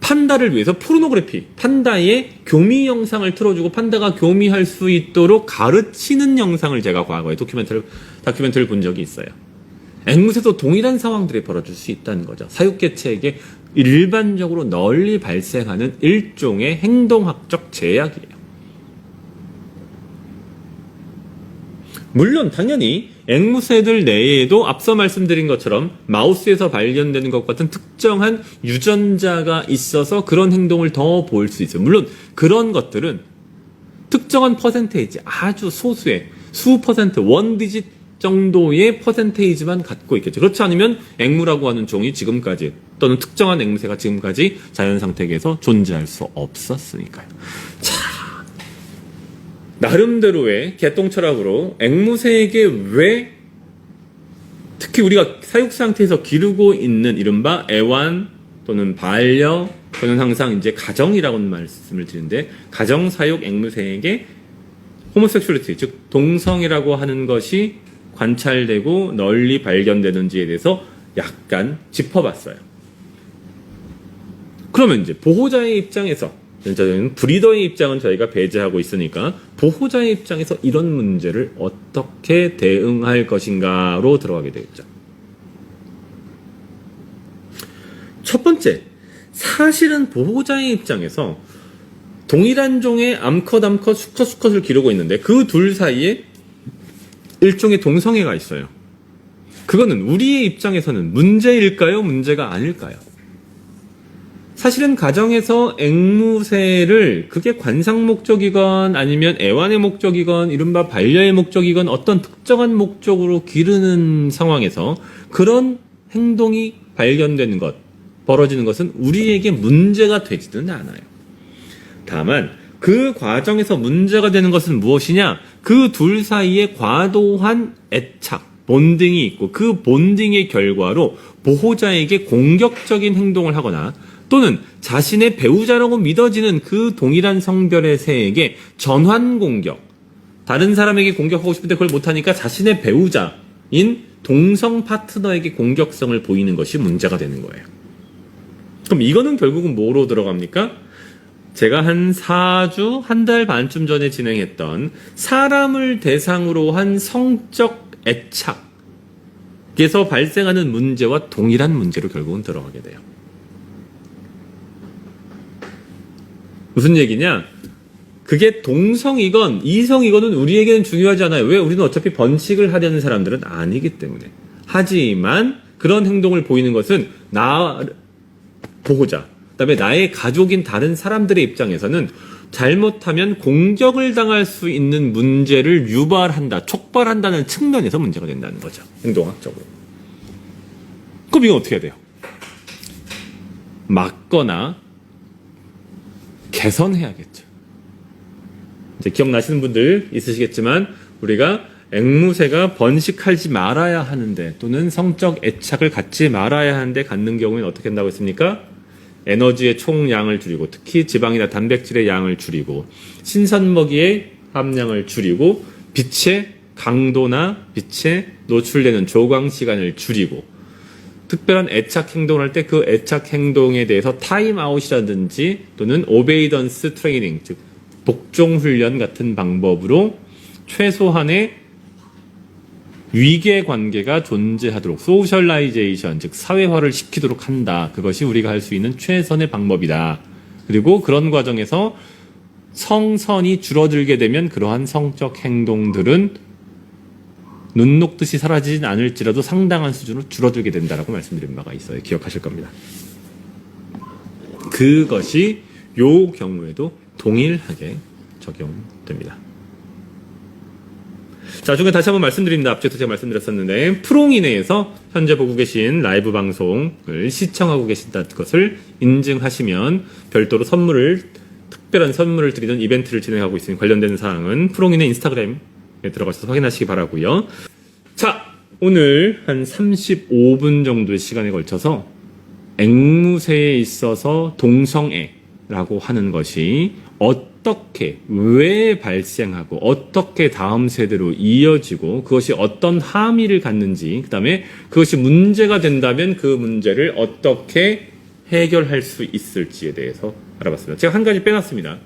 판다를 위해서 포르노그래피, 판다의 교미 영상을 틀어주고 판다가 교미할 수 있도록 가르치는 영상을 제가 과거에 다큐멘터리를 본 적이 있어요. 앵무새도 동일한 상황들이 벌어질 수 있다는 거죠. 사육개체에게 일반적으로 널리 발생하는 일종의 행동학적 제약이에요. 물론 당연히 앵무새들 내에도 앞서 말씀드린 것처럼 마우스에서 발견되는 것 같은 특정한 유전자가 있어서 그런 행동을 더 보일 수 있어요. 물론 그런 것들은 특정한 퍼센테이지, 아주 소수의 수 퍼센트, 원 디짓 정도의 퍼센테이지만 갖고 있겠죠. 그렇지 않으면 앵무라고 하는 종이 지금까지 또는 특정한 앵무새가 지금까지 자연 상태에서 존재할 수 없었으니까요. 자, 나름대로의 개똥 철학으로 앵무새에게 왜 특히 우리가 사육 상태에서 기르고 있는 이른바 애완 또는 반려, 저는 항상 이제 가정이라고 말씀을 드리는데 가정 사육 앵무새에게 호모섹슈얼리티, 즉 동성이라고 하는 것이 관찰되고 널리 발견되는지에 대해서 약간 짚어봤어요. 그러면 이제 보호자의 입장에서, 브리더의 입장은 저희가 배제하고 있으니까 보호자의 입장에서 이런 문제를 어떻게 대응할 것인가로 들어가게 되겠죠. 첫 번째, 사실은 보호자의 입장에서 동일한 종의 암컷, 수컷을 기르고 있는데 그 둘 사이에 일종의 동성애가 있어요. 그거는 우리의 입장에서는 문제일까요? 문제가 아닐까요? 사실은 가정에서 앵무새를 그게 관상 목적이건 아니면 애완의 목적이건 이른바 반려의 목적이건 어떤 특정한 목적으로 기르는 상황에서 그런 행동이 발견되는 것, 벌어지는 것은 우리에게 문제가 되지는 않아요. 다만 그 과정에서 문제가 되는 것은 무엇이냐? 그 둘 사이에 과도한 애착, 본딩이 있고 그 본딩의 결과로 보호자에게 공격적인 행동을 하거나 또는 자신의 배우자라고 믿어지는 그 동일한 성별의 새에게 전환 공격, 다른 사람에게 공격하고 싶은데 그걸 못하니까 자신의 배우자인 동성 파트너에게 공격성을 보이는 것이 문제가 되는 거예요. 그럼 이거는 결국은 뭐로 들어갑니까? 제가 한 4주, 한 달 반쯤 전에 진행했던 사람을 대상으로 한 성적 애착에서 발생하는 문제와 동일한 문제로 결국은 들어가게 돼요. 무슨 얘기냐? 그게 동성이건 이성이건은 우리에게는 중요하지 않아요. 왜? 우리는 어차피 번식을 하려는 사람들은 아니기 때문에. 하지만 그런 행동을 보이는 것은 나 보호자, 그다음에 나의 가족인 다른 사람들의 입장에서는 잘못하면 공격을 당할 수 있는 문제를 유발한다, 촉발한다는 측면에서 문제가 된다는 거죠. 행동학적으로. 그럼 이건 어떻게 해야 돼요? 막거나 개선해야겠죠. 이제 기억나시는 분들 있으시겠지만 우리가 앵무새가 번식하지 말아야 하는데 또는 성적 애착을 갖지 말아야 하는데 갖는 경우에는 어떻게 한다고 했습니까? 에너지의 총량을 줄이고 특히 지방이나 단백질의 양을 줄이고 신선먹이의 함량을 줄이고 빛의 강도나 빛에 노출되는 조광 시간을 줄이고 특별한 애착 행동을 할 때 그 애착 행동에 대해서 타임아웃이라든지 또는 오베이던스 트레이닝, 즉 복종 훈련 같은 방법으로 최소한의 위계 관계가 존재하도록 소셜라이제이션, 즉 사회화를 시키도록 한다. 그것이 우리가 할 수 있는 최선의 방법이다. 그리고 그런 과정에서 성선이 줄어들게 되면 그러한 성적 행동들은 눈 녹듯이 사라지진 않을지라도 상당한 수준으로 줄어들게 된다라고 말씀드린 바가 있어요. 기억하실 겁니다. 그것이 요 경우에도 동일하게 적용됩니다. 자, 중에 다시 한번 말씀드립니다. 앞쪽에서 제가 말씀드렸었는데 프롱이네에서 현재 보고 계신 라이브 방송을 시청하고 계신다는 것을 인증하시면 별도로 특별한 선물을 드리는 이벤트를 진행하고 있으니 관련된 사항은 프롱이네 인스타그램에 들어가셔서 확인하시기 바라고요. 자, 오늘 한 35분 정도의 시간에 걸쳐서 앵무새에 있어서 동성애라고 하는 것이 어떻게, 왜 발생하고 어떻게 다음 세대로 이어지고 그것이 어떤 함의를 갖는지, 그 다음에 그것이 문제가 된다면 그 문제를 어떻게 해결할 수 있을지에 대해서 알아봤습니다. 제가 한 가지 빼놨습니다.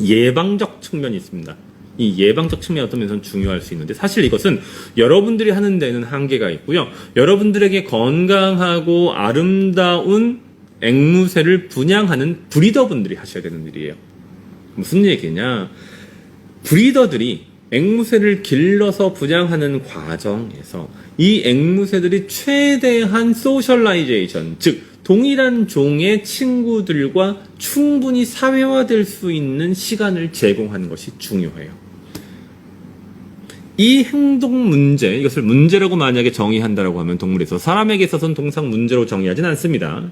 예방적 측면이 있습니다. 이 예방적 측면이 어떤 면에서는 중요할 수 있는데 사실 이것은 여러분들이 하는 데는 한계가 있고요. 여러분들에게 건강하고 아름다운 앵무새를 분양하는 브리더분들이 하셔야 되는 일이에요. 무슨 얘기냐? 브리더들이 앵무새를 길러서 분양하는 과정에서 이 앵무새들이 최대한 소셜라이제이션, 즉 동일한 종의 친구들과 충분히 사회화될 수 있는 시간을 제공하는 것이 중요해요. 이 행동 문제, 이것을 문제라고 만약에 정의한다라고 하면 동물에서 사람에게 있어서는 통상 문제로 정의하진 않습니다.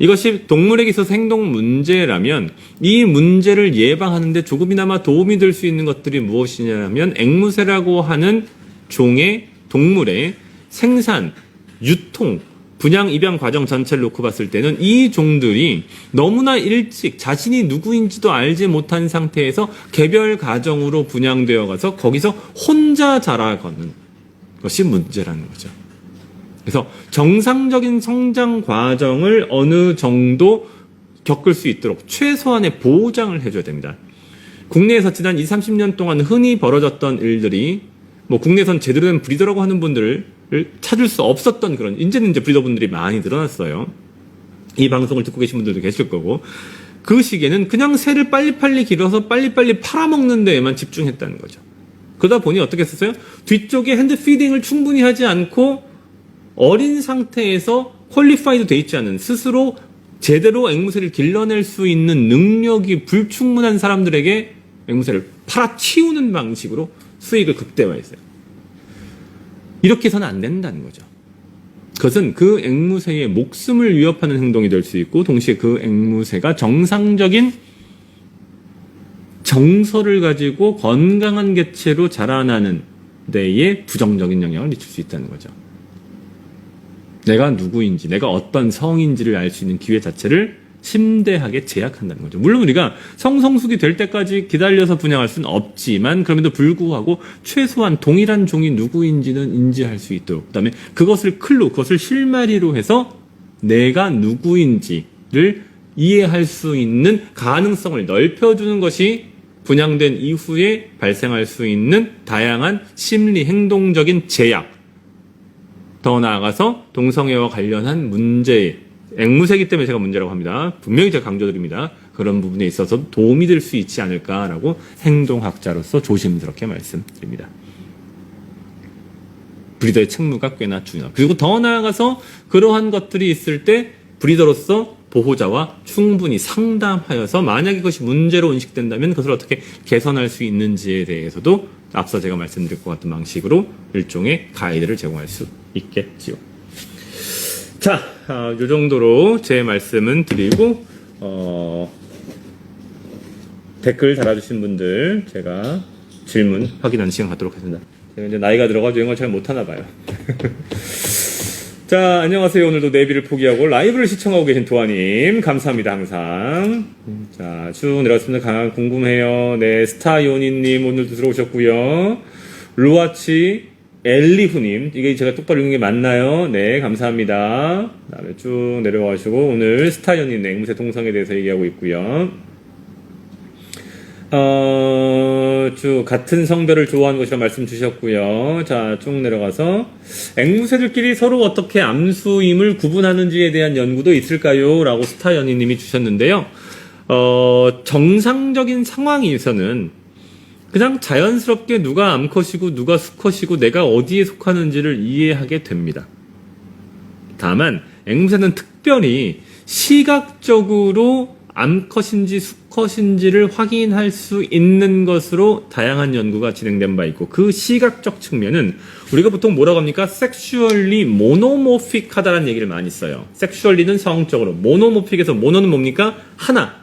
이것이 동물에게 있어서 행동 문제라면 이 문제를 예방하는데 조금이나마 도움이 될 수 있는 것들이 무엇이냐면 앵무새라고 하는 종의 동물의 생산, 유통, 분양, 입양 과정 전체를 놓고 봤을 때는 이 종들이 너무나 일찍 자신이 누구인지도 알지 못한 상태에서 개별 가정으로 분양되어 가서 거기서 혼자 자라가는 것이 문제라는 거죠. 그래서 정상적인 성장 과정을 어느 정도 겪을 수 있도록 최소한의 보장을 해줘야 됩니다. 국내에서 지난 20, 30년 동안 흔히 벌어졌던 일들이 국내에선 제대로 된 브리더라고 하는 분들을 찾을 수 없었던 그런, 이제는 브리더분들이 많이 늘어났어요. 이 방송을 듣고 계신 분들도 계실 거고, 그 시기에는 그냥 새를 빨리빨리 길어서 빨리빨리 팔아먹는 데에만 집중했다는 거죠. 그러다 보니 어떻게 했었어요? 뒤쪽에 핸드 피딩을 충분히 하지 않고 어린 상태에서 퀄리파이도 돼 있지 않은 스스로 제대로 앵무새를 길러낼 수 있는 능력이 불충분한 사람들에게 앵무새를 팔아치우는 방식으로 수익을 극대화했어요. 이렇게 해서는 안 된다는 거죠. 그것은 그 앵무새의 목숨을 위협하는 행동이 될 수 있고 동시에 그 앵무새가 정상적인 정서를 가지고 건강한 개체로 자라나는 데에 부정적인 영향을 미칠 수 있다는 거죠. 내가 누구인지, 내가 어떤 성인지를 알 수 있는 기회 자체를 심대하게 제약한다는 거죠. 물론 우리가 성성숙이 될 때까지 기다려서 분양할 수는 없지만 그럼에도 불구하고 최소한 동일한 종이 누구인지는 인지할 수 있도록, 그 다음에 그것을 그것을 실마리로 해서 내가 누구인지를 이해할 수 있는 가능성을 넓혀주는 것이 분양된 이후에 발생할 수 있는 다양한 심리 행동적인 제약, 더 나아가서 동성애와 관련한 문제, 앵무새이기 때문에 제가 문제라고 합니다. 분명히 제가 강조드립니다. 그런 부분에 있어서 도움이 될 수 있지 않을까라고 행동학자로서 조심스럽게 말씀드립니다. 브리더의 책무가 꽤나 중요하고, 그리고 더 나아가서 그러한 것들이 있을 때 브리더로서 보호자와 충분히 상담하여서 만약에 그것이 문제로 인식된다면 그것을 어떻게 개선할 수 있는지에 대해서도 앞서 제가 말씀드릴 것 같은 방식으로 일종의 가이드를 제공할 수 있겠지요. 자, 이 정도로 제 말씀은 드리고 댓글 달아주신 분들 제가 질문 확인하는 시간 갖도록 하겠습니다. 제가 이제 나이가 들어가지고 이런 걸 잘 못하나 봐요. 자, 안녕하세요. 오늘도 내비를 포기하고 라이브를 시청하고 계신 도아님 감사합니다. 항상. 자, 쭉 내려왔습니다. 궁금해요. 네, 스타요니님 오늘도 들어오셨고요. 루아치 엘리후님, 이게 제가 똑바로 읽는 게 맞나요? 네, 감사합니다. 그 다음에 쭉 내려가시고 오늘 스타요님 앵무새 동성에 대해서 얘기하고 있고요. 쭉 같은 성별을 좋아하는 것이라 말씀 주셨고요. 자, 쭉 내려가서 앵무새들끼리 서로 어떻게 암수임을 구분하는지에 대한 연구도 있을까요? 라고 스타연희님이 주셨는데요. 정상적인 상황에서는 그냥 자연스럽게 누가 암컷이고 누가 수컷이고 내가 어디에 속하는지를 이해하게 됩니다. 다만 앵무새는 특별히 시각적으로 암컷인지 수컷인지를 확인할 수 있는 것으로 다양한 연구가 진행된 바 있고, 그 시각적 측면은 우리가 보통 뭐라고 합니까? 섹슈얼리 모노모픽하다라는 얘기를 많이 써요. 섹슈얼리는 성적으로, 모노모픽에서 모노는 뭡니까? 하나.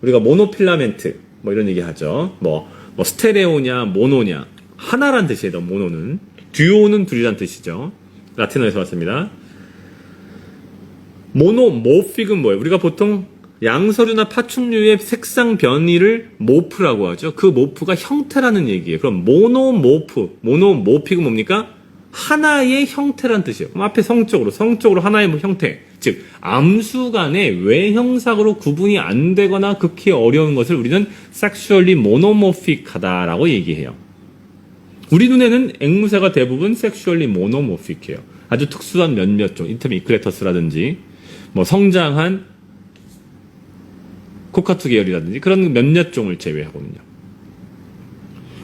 우리가 모노필라멘트 뭐 이런 얘기 하죠. 뭐 스테레오냐 모노냐, 하나란 뜻이에요. 모노는 듀오는 둘이란 뜻이죠. 라틴어에서 왔습니다. 모노모픽은 뭐예요? 우리가 보통 양서류나 파충류의 색상 변이를 모프라고 하죠. 그 모프가 형태라는 얘기예요. 그럼 모노모픽은 뭡니까? 하나의 형태란 뜻이에요. 그럼 앞에 성적으로 하나의 형태, 즉 암수 간의 외형상으로 구분이 안 되거나 극히 어려운 것을 우리는 섹슈얼리 모노모픽하다라고 얘기해요. 우리 눈에는 앵무새가 대부분 섹슈얼리 모노모픽해요. 아주 특수한 몇몇 종, 이를테면 이크레터스라든지 뭐 성장한 코카투 계열이라든지 그런 몇몇 종을 제외하거든요.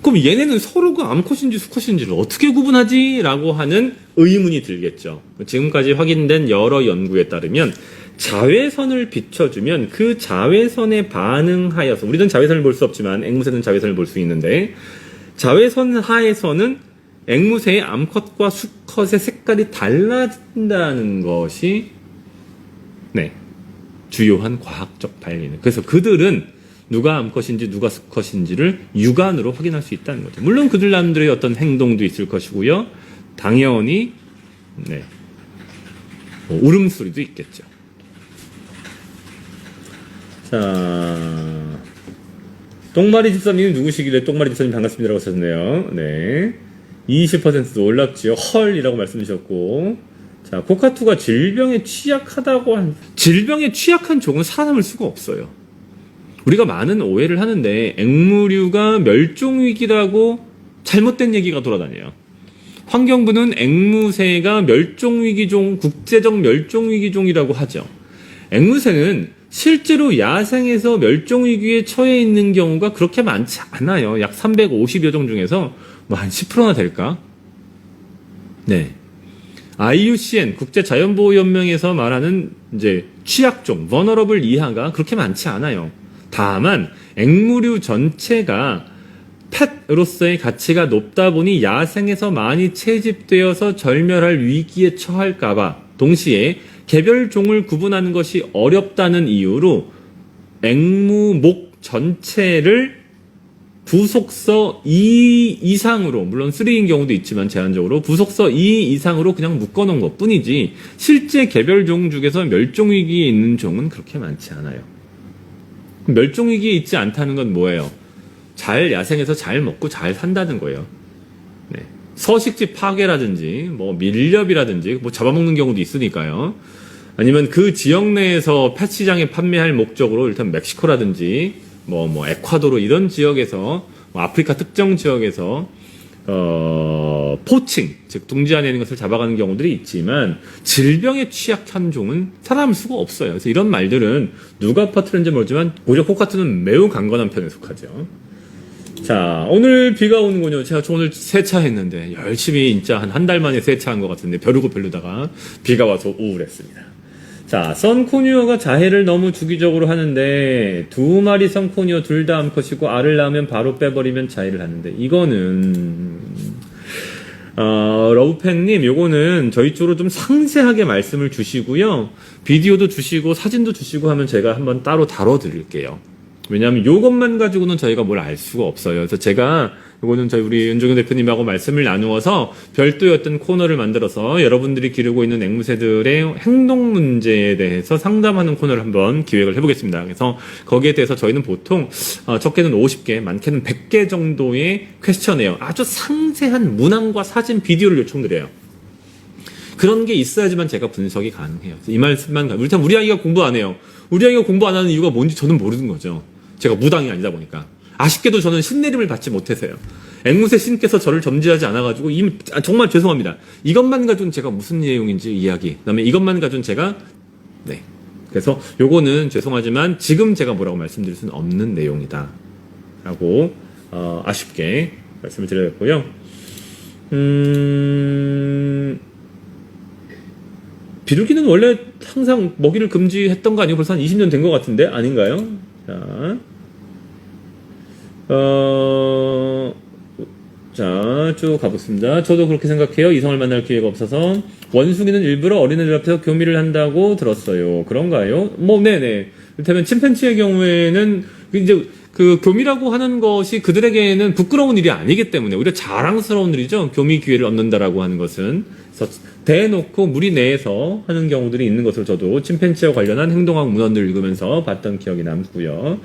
그럼 얘네는 서로가 암컷인지 수컷인지를 어떻게 구분하지? 라고 하는 의문이 들겠죠. 지금까지 확인된 여러 연구에 따르면 자외선을 비춰주면 그 자외선에 반응하여서, 우리는 자외선을 볼 수 없지만 앵무새는 자외선을 볼 수 있는데, 자외선 하에서는 앵무새의 암컷과 수컷의 색깔이 달라진다는 것이 주요한 과학적 발견이에요. 그래서 그들은 누가 암컷인지 누가 수컷인지를 육안으로 확인할 수 있다는 거죠. 물론 그들 남들의 어떤 행동도 있을 것이고요. 당연히 울음소리도 있겠죠. 자, 똥마리 집사님이 누구시길래 똥마리 집사님 반갑습니다라고 하셨네요. 네, 20%도 놀랍지요. 헐이라고 말씀 주셨고, 자, 코카투가 질병에 취약하다고 질병에 취약한 종은 살아남을 수가 없어요. 우리가 많은 오해를 하는데 앵무류가 멸종위기라고 잘못된 얘기가 돌아다녀요. 환경부는 앵무새가 멸종위기종, 국제적 멸종위기종이라고 하죠. 앵무새는 실제로 야생에서 멸종위기에 처해 있는 경우가 그렇게 많지 않아요. 약 350여 종 중에서 뭐 한 10%나 될까? 네. IUCN 국제자연보호연맹에서 말하는 이제 취약종, vulnerable 이하가 그렇게 많지 않아요. 다만 앵무류 전체가 펫으로서의 가치가 높다 보니 야생에서 많이 채집되어서 절멸할 위기에 처할까봐 동시에 개별종을 구분하는 것이 어렵다는 이유로 앵무목 전체를 부속서 2 이상으로, 물론 3인 경우도 있지만 제한적으로 부속서 2 이상으로 그냥 묶어놓은 것 뿐이지 실제 개별종 중에서 멸종위기에 있는 종은 그렇게 많지 않아요. 멸종위기에 있지 않다는 건 뭐예요? 잘 야생에서 잘 먹고 잘 산다는 거예요. 네. 서식지 파괴라든지 뭐 밀렵이라든지 뭐 잡아먹는 경우도 있으니까요. 아니면 그 지역 내에서 펫 시장에 판매할 목적으로 일단 멕시코라든지 뭐 에콰도르 이런 지역에서 뭐 아프리카 특정 지역에서 포칭 즉 둥지 안에 있는 것을 잡아가는 경우들이 있지만 질병에 취약한 종은 살아남을 수가 없어요. 그래서 이런 말들은 누가 퍼뜨렸는지 모르지만 오히려 코카투는 매우 강건한 편에 속하죠. 자, 오늘 비가 오는군요. 제가 오늘 세차했는데 열심히 진짜 한 달 만에 세차한 것 같은데 벼르고 벼르다가 비가 와서 우울했습니다. 자, 선코니어가 자해를 너무 주기적으로 하는데 2마리 선코니어 둘 다 암컷이고 알을 낳으면 바로 빼버리면 자해를 하는데 이거는 러브팬님 요거는 저희 쪽으로 좀 상세하게 말씀을 주시고요. 비디오도 주시고 사진도 주시고 하면 제가 한번 따로 다뤄드릴게요. 왜냐하면 요것만 가지고는 저희가 뭘 알 수가 없어요. 그래서 제가 요거는 저희 우리 윤종현 대표님하고 말씀을 나누어서 별도의 어떤 코너를 만들어서 여러분들이 기르고 있는 앵무새들의 행동 문제에 대해서 상담하는 코너를 한번 기획을 해보겠습니다. 그래서 거기에 대해서 저희는 보통 적게는 50개, 많게는 100개 정도의 퀘스천이에요. 아주 상세한 문항과 사진, 비디오를 요청드려요. 그런 게 있어야지만 제가 분석이 가능해요. 이 말씀만 일단 우리 아이가 공부 안 해요. 우리 아이가 공부 안 하는 이유가 뭔지 저는 모르는 거죠. 제가 무당이 아니다 보니까. 아쉽게도 저는 신내림을 받지 못해서요. 앵무새 신께서 저를 점지하지 않아가지고 정말 죄송합니다. 이것만 가지고는 제가 무슨 내용인지 이야기, 그다음에 이것만 가지고는 제가 그래서 요거는 죄송하지만 지금 제가 뭐라고 말씀드릴 수는 없는 내용이다 라고 아쉽게 말씀을 드렸고요. 비둘기는 원래 항상 먹이를 금지했던 거 아니고 벌써 한 20년 된 것 같은데 아닌가요? 자, 쭉 가보겠습니다. 저도 그렇게 생각해요. 이성을 만날 기회가 없어서. 원숭이는 일부러 어린애들 앞에서 교미를 한다고 들었어요. 그런가요? 네네. 그렇다면 침팬지의 경우에는 이제 그 교미라고 하는 것이 그들에게는 부끄러운 일이 아니기 때문에 오히려 자랑스러운 일이죠. 교미 기회를 얻는다라고 하는 것은. 그래서 대놓고 무리 내에서 하는 경우들이 있는 것으로 저도 침팬지와 관련한 행동학 문헌들을 읽으면서 봤던 기억이 남고요.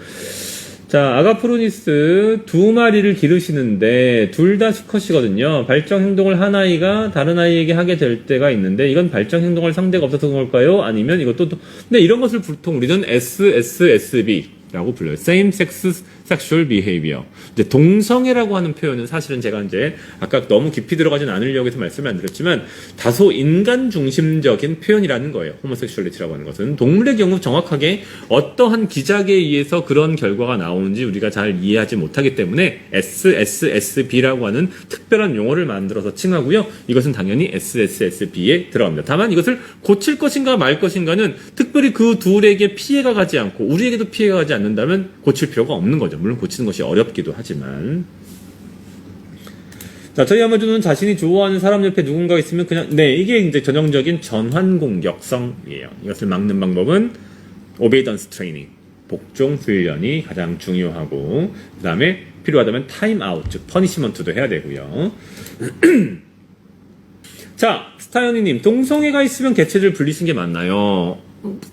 자, 아가프로니스 2마리를 기르시는데 둘 다 수컷이거든요. 발정 행동을 한 아이가 다른 아이에게 하게 될 때가 있는데 이건 발정 행동할 상대가 없어서 그런 걸까요? 아니면 이것도 근데 이런 것을 보통 우리는 SSSB라고 불러요. Same Sex Sexual Behavior. 이제 동성애라고 하는 표현은 사실은 제가 이제 아까 너무 깊이 들어가진 않으려고 해서 말씀을 안 드렸지만 다소 인간 중심적인 표현이라는 거예요. 호모섹슈얼리티라고 하는 것은 동물의 경우 정확하게 어떠한 기작에 의해서 그런 결과가 나오는지 우리가 잘 이해하지 못하기 때문에 SSSB라고 하는 특별한 용어를 만들어서 칭하고요. 이것은 당연히 SSSB에 들어갑니다. 다만 이것을 고칠 것인가 말 것인가는 특별히 그 둘에게 피해가 가지 않고 우리에게도 피해가 가지 않는다면 고칠 필요가 없는 거죠. 물론 고치는 것이 어렵기도 하지만. 자, 저희 아마존은 자신이 좋아하는 사람 옆에 누군가 있으면 그냥, 이게 이제 전형적인 전환 공격성이에요. 이것을 막는 방법은 오베이던스 트레이닝, 복종 훈련이 가장 중요하고, 그 다음에 필요하다면 타임 아웃, 즉 퍼니시먼트도 해야 되고요. 자, 스타연이님, 동성애가 있으면 개체를 분리시는 게 맞나요?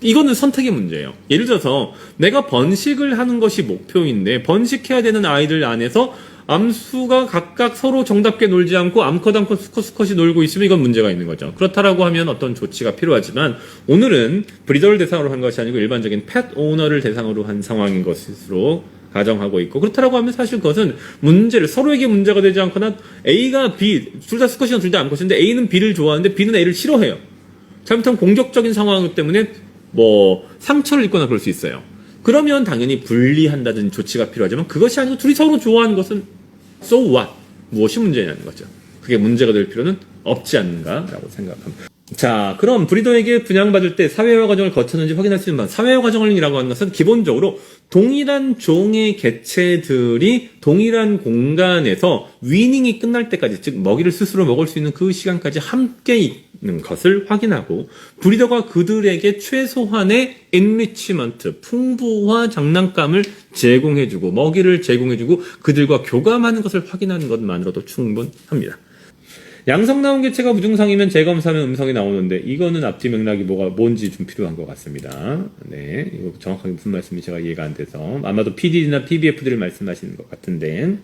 이거는 선택의 문제예요. 예를 들어서 내가 번식을 하는 것이 목표인데 번식해야 되는 아이들 안에서 암수가 각각 서로 정답게 놀지 않고 암컷 수컷이 놀고 있으면 이건 문제가 있는 거죠. 그렇다라고 하면 어떤 조치가 필요하지만 오늘은 브리더를 대상으로 한 것이 아니고 일반적인 펫 오너를 대상으로 한 상황인 것으로 가정하고 있고 그렇다라고 하면 사실 그것은 서로에게 문제가 되지 않거나 A가 B, 둘 다 수컷이나 둘 다 암컷인데 A는 B를 좋아하는데 B는 A를 싫어해요. 잘못하면 공격적인 상황 때문에 뭐 상처를 입거나 그럴 수 있어요. 그러면 당연히 분리한다든지 조치가 필요하지만 그것이 아니고 둘이 서로 좋아하는 것은 so what? 무엇이 문제냐는 거죠. 그게 문제가 될 필요는 없지 않는가라고 생각합니다. 자, 그럼 브리더에게 분양받을 때 사회화 과정을 거쳤는지 확인할 수 있는 방법. 사회화 과정이라고 하는 것은 기본적으로 동일한 종의 개체들이 동일한 공간에서 위닝이 끝날 때까지, 즉 먹이를 스스로 먹을 수 있는 그 시간까지 함께 있는 것을 확인하고 브리더가 그들에게 최소한의 enrichment, 풍부화 장난감을 제공해주고 먹이를 제공해주고 그들과 교감하는 것을 확인하는 것만으로도 충분합니다. 양성 나온 개체가 무증상이면 재검사하면 음성이 나오는데 이거는 앞뒤 맥락이 뭔지 좀 필요한 것 같습니다. 네, 이거 정확하게 무슨 말씀인지 제가 이해가 안 돼서 아마도 PD나 PBF들을 말씀하시는 것 같은데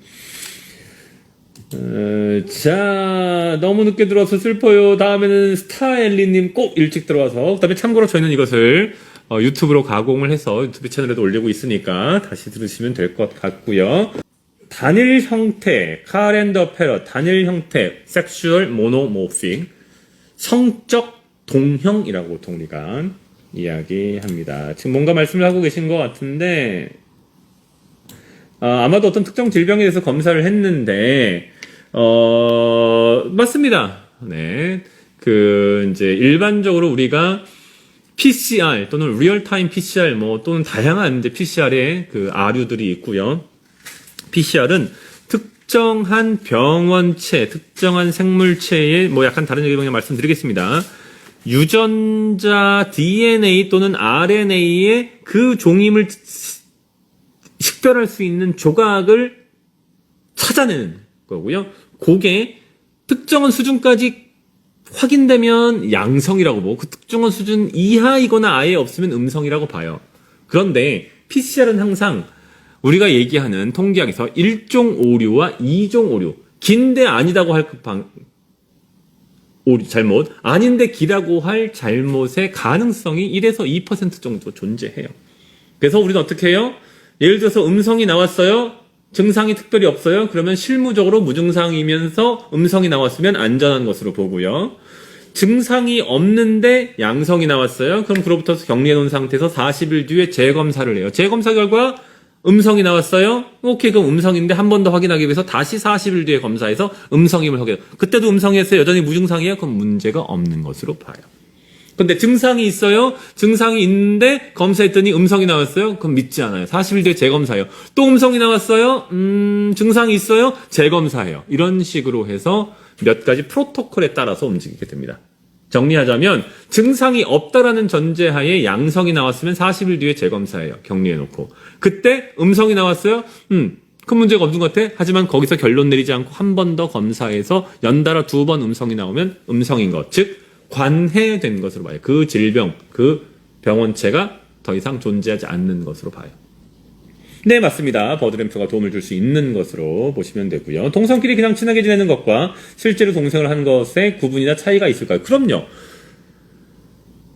자, 너무 늦게 들어와서 슬퍼요. 다음에는 스타엘리님 꼭 일찍 들어와서 그다음에 참고로 저희는 이것을 유튜브로 가공을 해서 유튜브 채널에도 올리고 있으니까 다시 들으시면 될 것 같고요. 단일 형태, 카렌더 패럿, 단일 형태, 섹슈얼 모노모픽, 성적 동형이라고 우리가 이야기합니다. 지금 뭔가 말씀을 하고 계신 것 같은데, 아마도 어떤 특정 질병에 대해서 검사를 했는데, 맞습니다. 네. 이제 일반적으로 우리가 PCR 또는 리얼타임 PCR 또는 다양한 이제 PCR의 아류들이 있고요. PCR은 특정한 병원체, 특정한 생물체의 약간 다른 얘기 그냥 말씀드리겠습니다. 유전자 DNA 또는 RNA의 그 종임을 식별할 수 있는 조각을 찾아내는 거고요. 그게 특정한 수준까지 확인되면 양성이라고 보고 그 특정한 수준 이하이거나 아예 없으면 음성이라고 봐요. 그런데 PCR은 항상 우리가 얘기하는 통계학에서 1종 오류와 2종 오류, 긴데 아니다고 할 오류, 잘못, 아닌데 기라고 할 잘못의 가능성이 1에서 2% 정도 존재해요. 그래서 우리는 어떻게 해요? 예를 들어서 음성이 나왔어요. 증상이 특별히 없어요. 그러면 실무적으로 무증상이면서 음성이 나왔으면 안전한 것으로 보고요. 증상이 없는데 양성이 나왔어요. 그럼 그로부터 격리해 놓은 상태에서 40일 뒤에 재검사를 해요. 재검사 결과 음성이 나왔어요? 오케이, 그럼 음성인데 한 번 더 확인하기 위해서 다시 40일 뒤에 검사해서 음성임을 확인해요. 그때도 음성이었어요? 여전히 무증상이에요? 그럼 문제가 없는 것으로 봐요. 근데 증상이 있어요? 증상이 있는데 검사했더니 음성이 나왔어요? 그럼 믿지 않아요. 40일 뒤에 재검사해요. 또 음성이 나왔어요? 증상이 있어요? 재검사해요. 이런 식으로 해서 몇 가지 프로토콜에 따라서 움직이게 됩니다. 정리하자면 증상이 없다라는 전제하에 양성이 나왔으면 40일 뒤에 재검사해요. 격리해놓고. 그때 음성이 나왔어요? 큰 문제가 없는 것 같아. 하지만 거기서 결론 내리지 않고 한 번 더 검사해서 연달아 2번 음성이 나오면 음성인 것. 즉 관해된 것으로 봐요. 그 질병, 그 병원체가 더 이상 존재하지 않는 것으로 봐요. 네, 맞습니다. 버드램프가 도움을 줄 수 있는 것으로 보시면 되고요. 동성끼리 그냥 친하게 지내는 것과 실제로 동성을 하는 것에 구분이나 차이가 있을까요? 그럼요.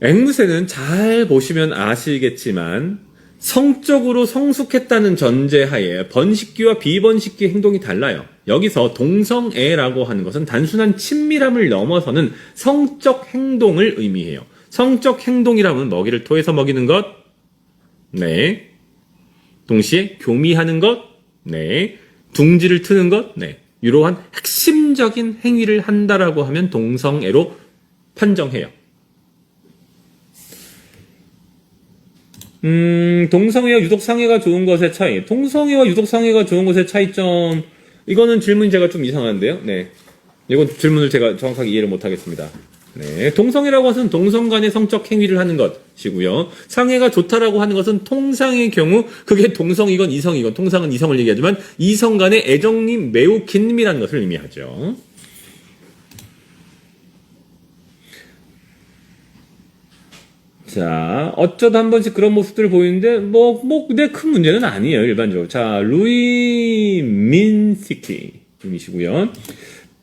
앵무새는 잘 보시면 아시겠지만 성적으로 성숙했다는 전제하에 번식기와 비번식기 행동이 달라요. 여기서 동성애라고 하는 것은 단순한 친밀함을 넘어서는 성적 행동을 의미해요. 성적 행동이라면 먹이를 토해서 먹이는 것, 네. 동시에 교미하는 것, 네. 둥지를 트는 것, 네. 이러한 핵심적인 행위를 한다라고 하면 동성애로 판정해요. 동성애와 유독상애가 좋은 것의 차이. 동성애와 유독상애가 좋은 것의 차이점. 이거는 질문이 제가 좀 이상한데요. 네. 이건 질문을 제가 정확하게 이해를 못하겠습니다. 네. 동성애라고 해서는 동성 간의 성적 행위를 하는 것이고요. 상애가 좋다라고 하는 것은 통상의 경우 그게 동성이건 이성이건 통상은 이성을 얘기하지만 이성 간의 애정이 매우 긴밀한 것을 의미하죠. 자, 어쩌다 한 번씩 그런 모습들을 보이는데, 근데 큰 문제는 아니에요, 일반적으로. 자, 루이 민시키 님이시고요.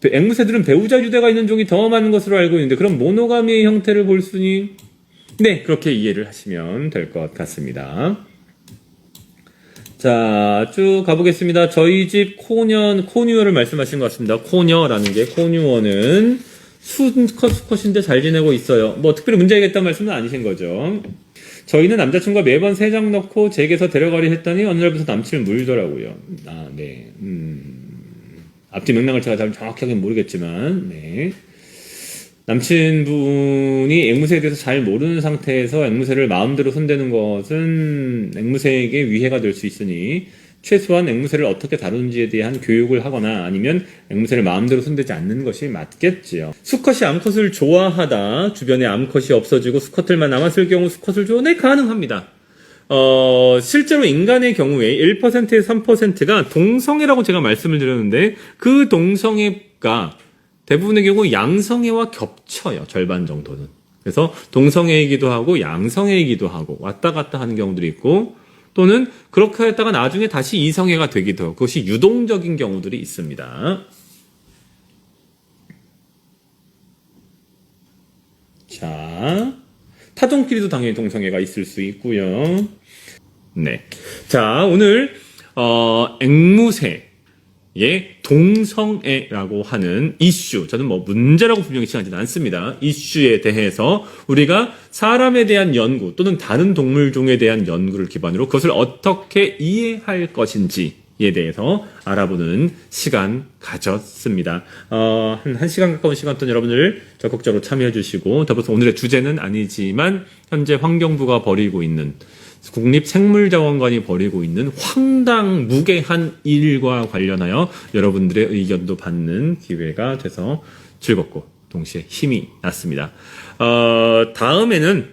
앵무새들은 배우자 유대가 있는 종이 더 많은 것으로 알고 있는데, 그럼 모노가미의 형태를 볼 수니? 네, 그렇게 이해를 하시면 될 것 같습니다. 자, 쭉 가보겠습니다. 저희 집 코뉴어를 말씀하신 것 같습니다. 코녀라는 게, 코뉴어는 수컷인데 잘 지내고 있어요. 특별히 문제가 있다는 말씀은 아니신 거죠. 저희는 남자친구가 매번 3장 넣고 제게서 데려가려 했더니 어느 날부터 남친을 물더라고요. 아, 네. 앞뒤 맥락을 제가 잘 정확하게 모르겠지만, 네. 남친분이 앵무새에 대해서 잘 모르는 상태에서 앵무새를 마음대로 손대는 것은 앵무새에게 위해가 될 수 있으니 최소한 앵무새를 어떻게 다루는지에 대한 교육을 하거나 아니면 앵무새를 마음대로 손대지 않는 것이 맞겠지요. 수컷이 암컷을 좋아하다 주변에 암컷이 없어지고 수컷들만 남았을 경우 수컷을 좋아? 네, 가능합니다. 실제로 인간의 경우에 1%에서 3%가 동성애라고 제가 말씀을 드렸는데 그 동성애가 대부분의 경우 양성애와 겹쳐요. 절반 정도는. 그래서 동성애이기도 하고 양성애이기도 하고 왔다 갔다 하는 경우들이 있고 또는 그렇게 했다가 나중에 다시 이성애가 되기도 하고 그것이 유동적인 경우들이 있습니다. 자, 타종끼리도 당연히 동성애가 있을 수 있고요. 네. 자, 오늘 앵무새 예, 동성애라고 하는 이슈, 저는 뭐 문제라고 분명히 생각하지는 않습니다. 이슈에 대해서 우리가 사람에 대한 연구 또는 다른 동물종에 대한 연구를 기반으로 그것을 어떻게 이해할 것인지에 대해서 알아보는 시간 가졌습니다. 한 1시간 가까운 시간 동안 여러분들 적극적으로 참여해 주시고 더불어서 오늘의 주제는 아니지만 현재 환경부가 벌이고 있는 국립생물자원관이 벌이고 있는 황당무계한 일과 관련하여 여러분들의 의견도 받는 기회가 돼서 즐겁고 동시에 힘이 났습니다. 다음에는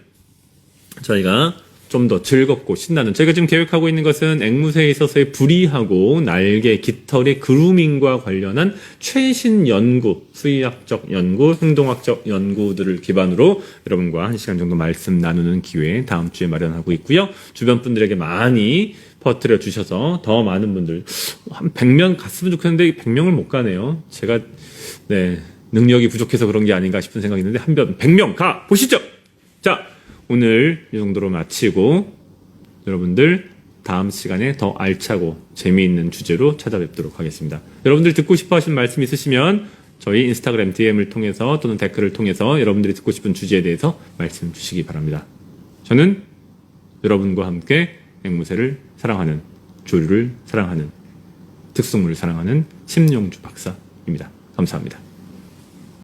저희가 좀 더 즐겁고 신나는 저희가 지금 계획하고 있는 것은 앵무새에 있어서의 부리하고 날개, 깃털의 그루밍과 관련한 최신 연구, 수의학적 연구, 행동학적 연구들을 기반으로 여러분과 1시간 정도 말씀 나누는 기회 다음 주에 마련하고 있고요. 주변 분들에게 많이 퍼뜨려 주셔서 더 많은 분들 한 100명 갔으면 좋겠는데 100명을 못 가네요. 제가 능력이 부족해서 그런 게 아닌가 싶은 생각이 있는데 100명 가 보시죠. 자, 오늘 이 정도로 마치고 여러분들 다음 시간에 더 알차고 재미있는 주제로 찾아뵙도록 하겠습니다. 여러분들 듣고 싶어 하시는 말씀 있으시면 저희 인스타그램 DM을 통해서 또는 댓글을 통해서 여러분들이 듣고 싶은 주제에 대해서 말씀 주시기 바랍니다. 저는 여러분과 함께 앵무새를 사랑하는, 조류를 사랑하는, 특수동물을 사랑하는 심영주 박사입니다. 감사합니다.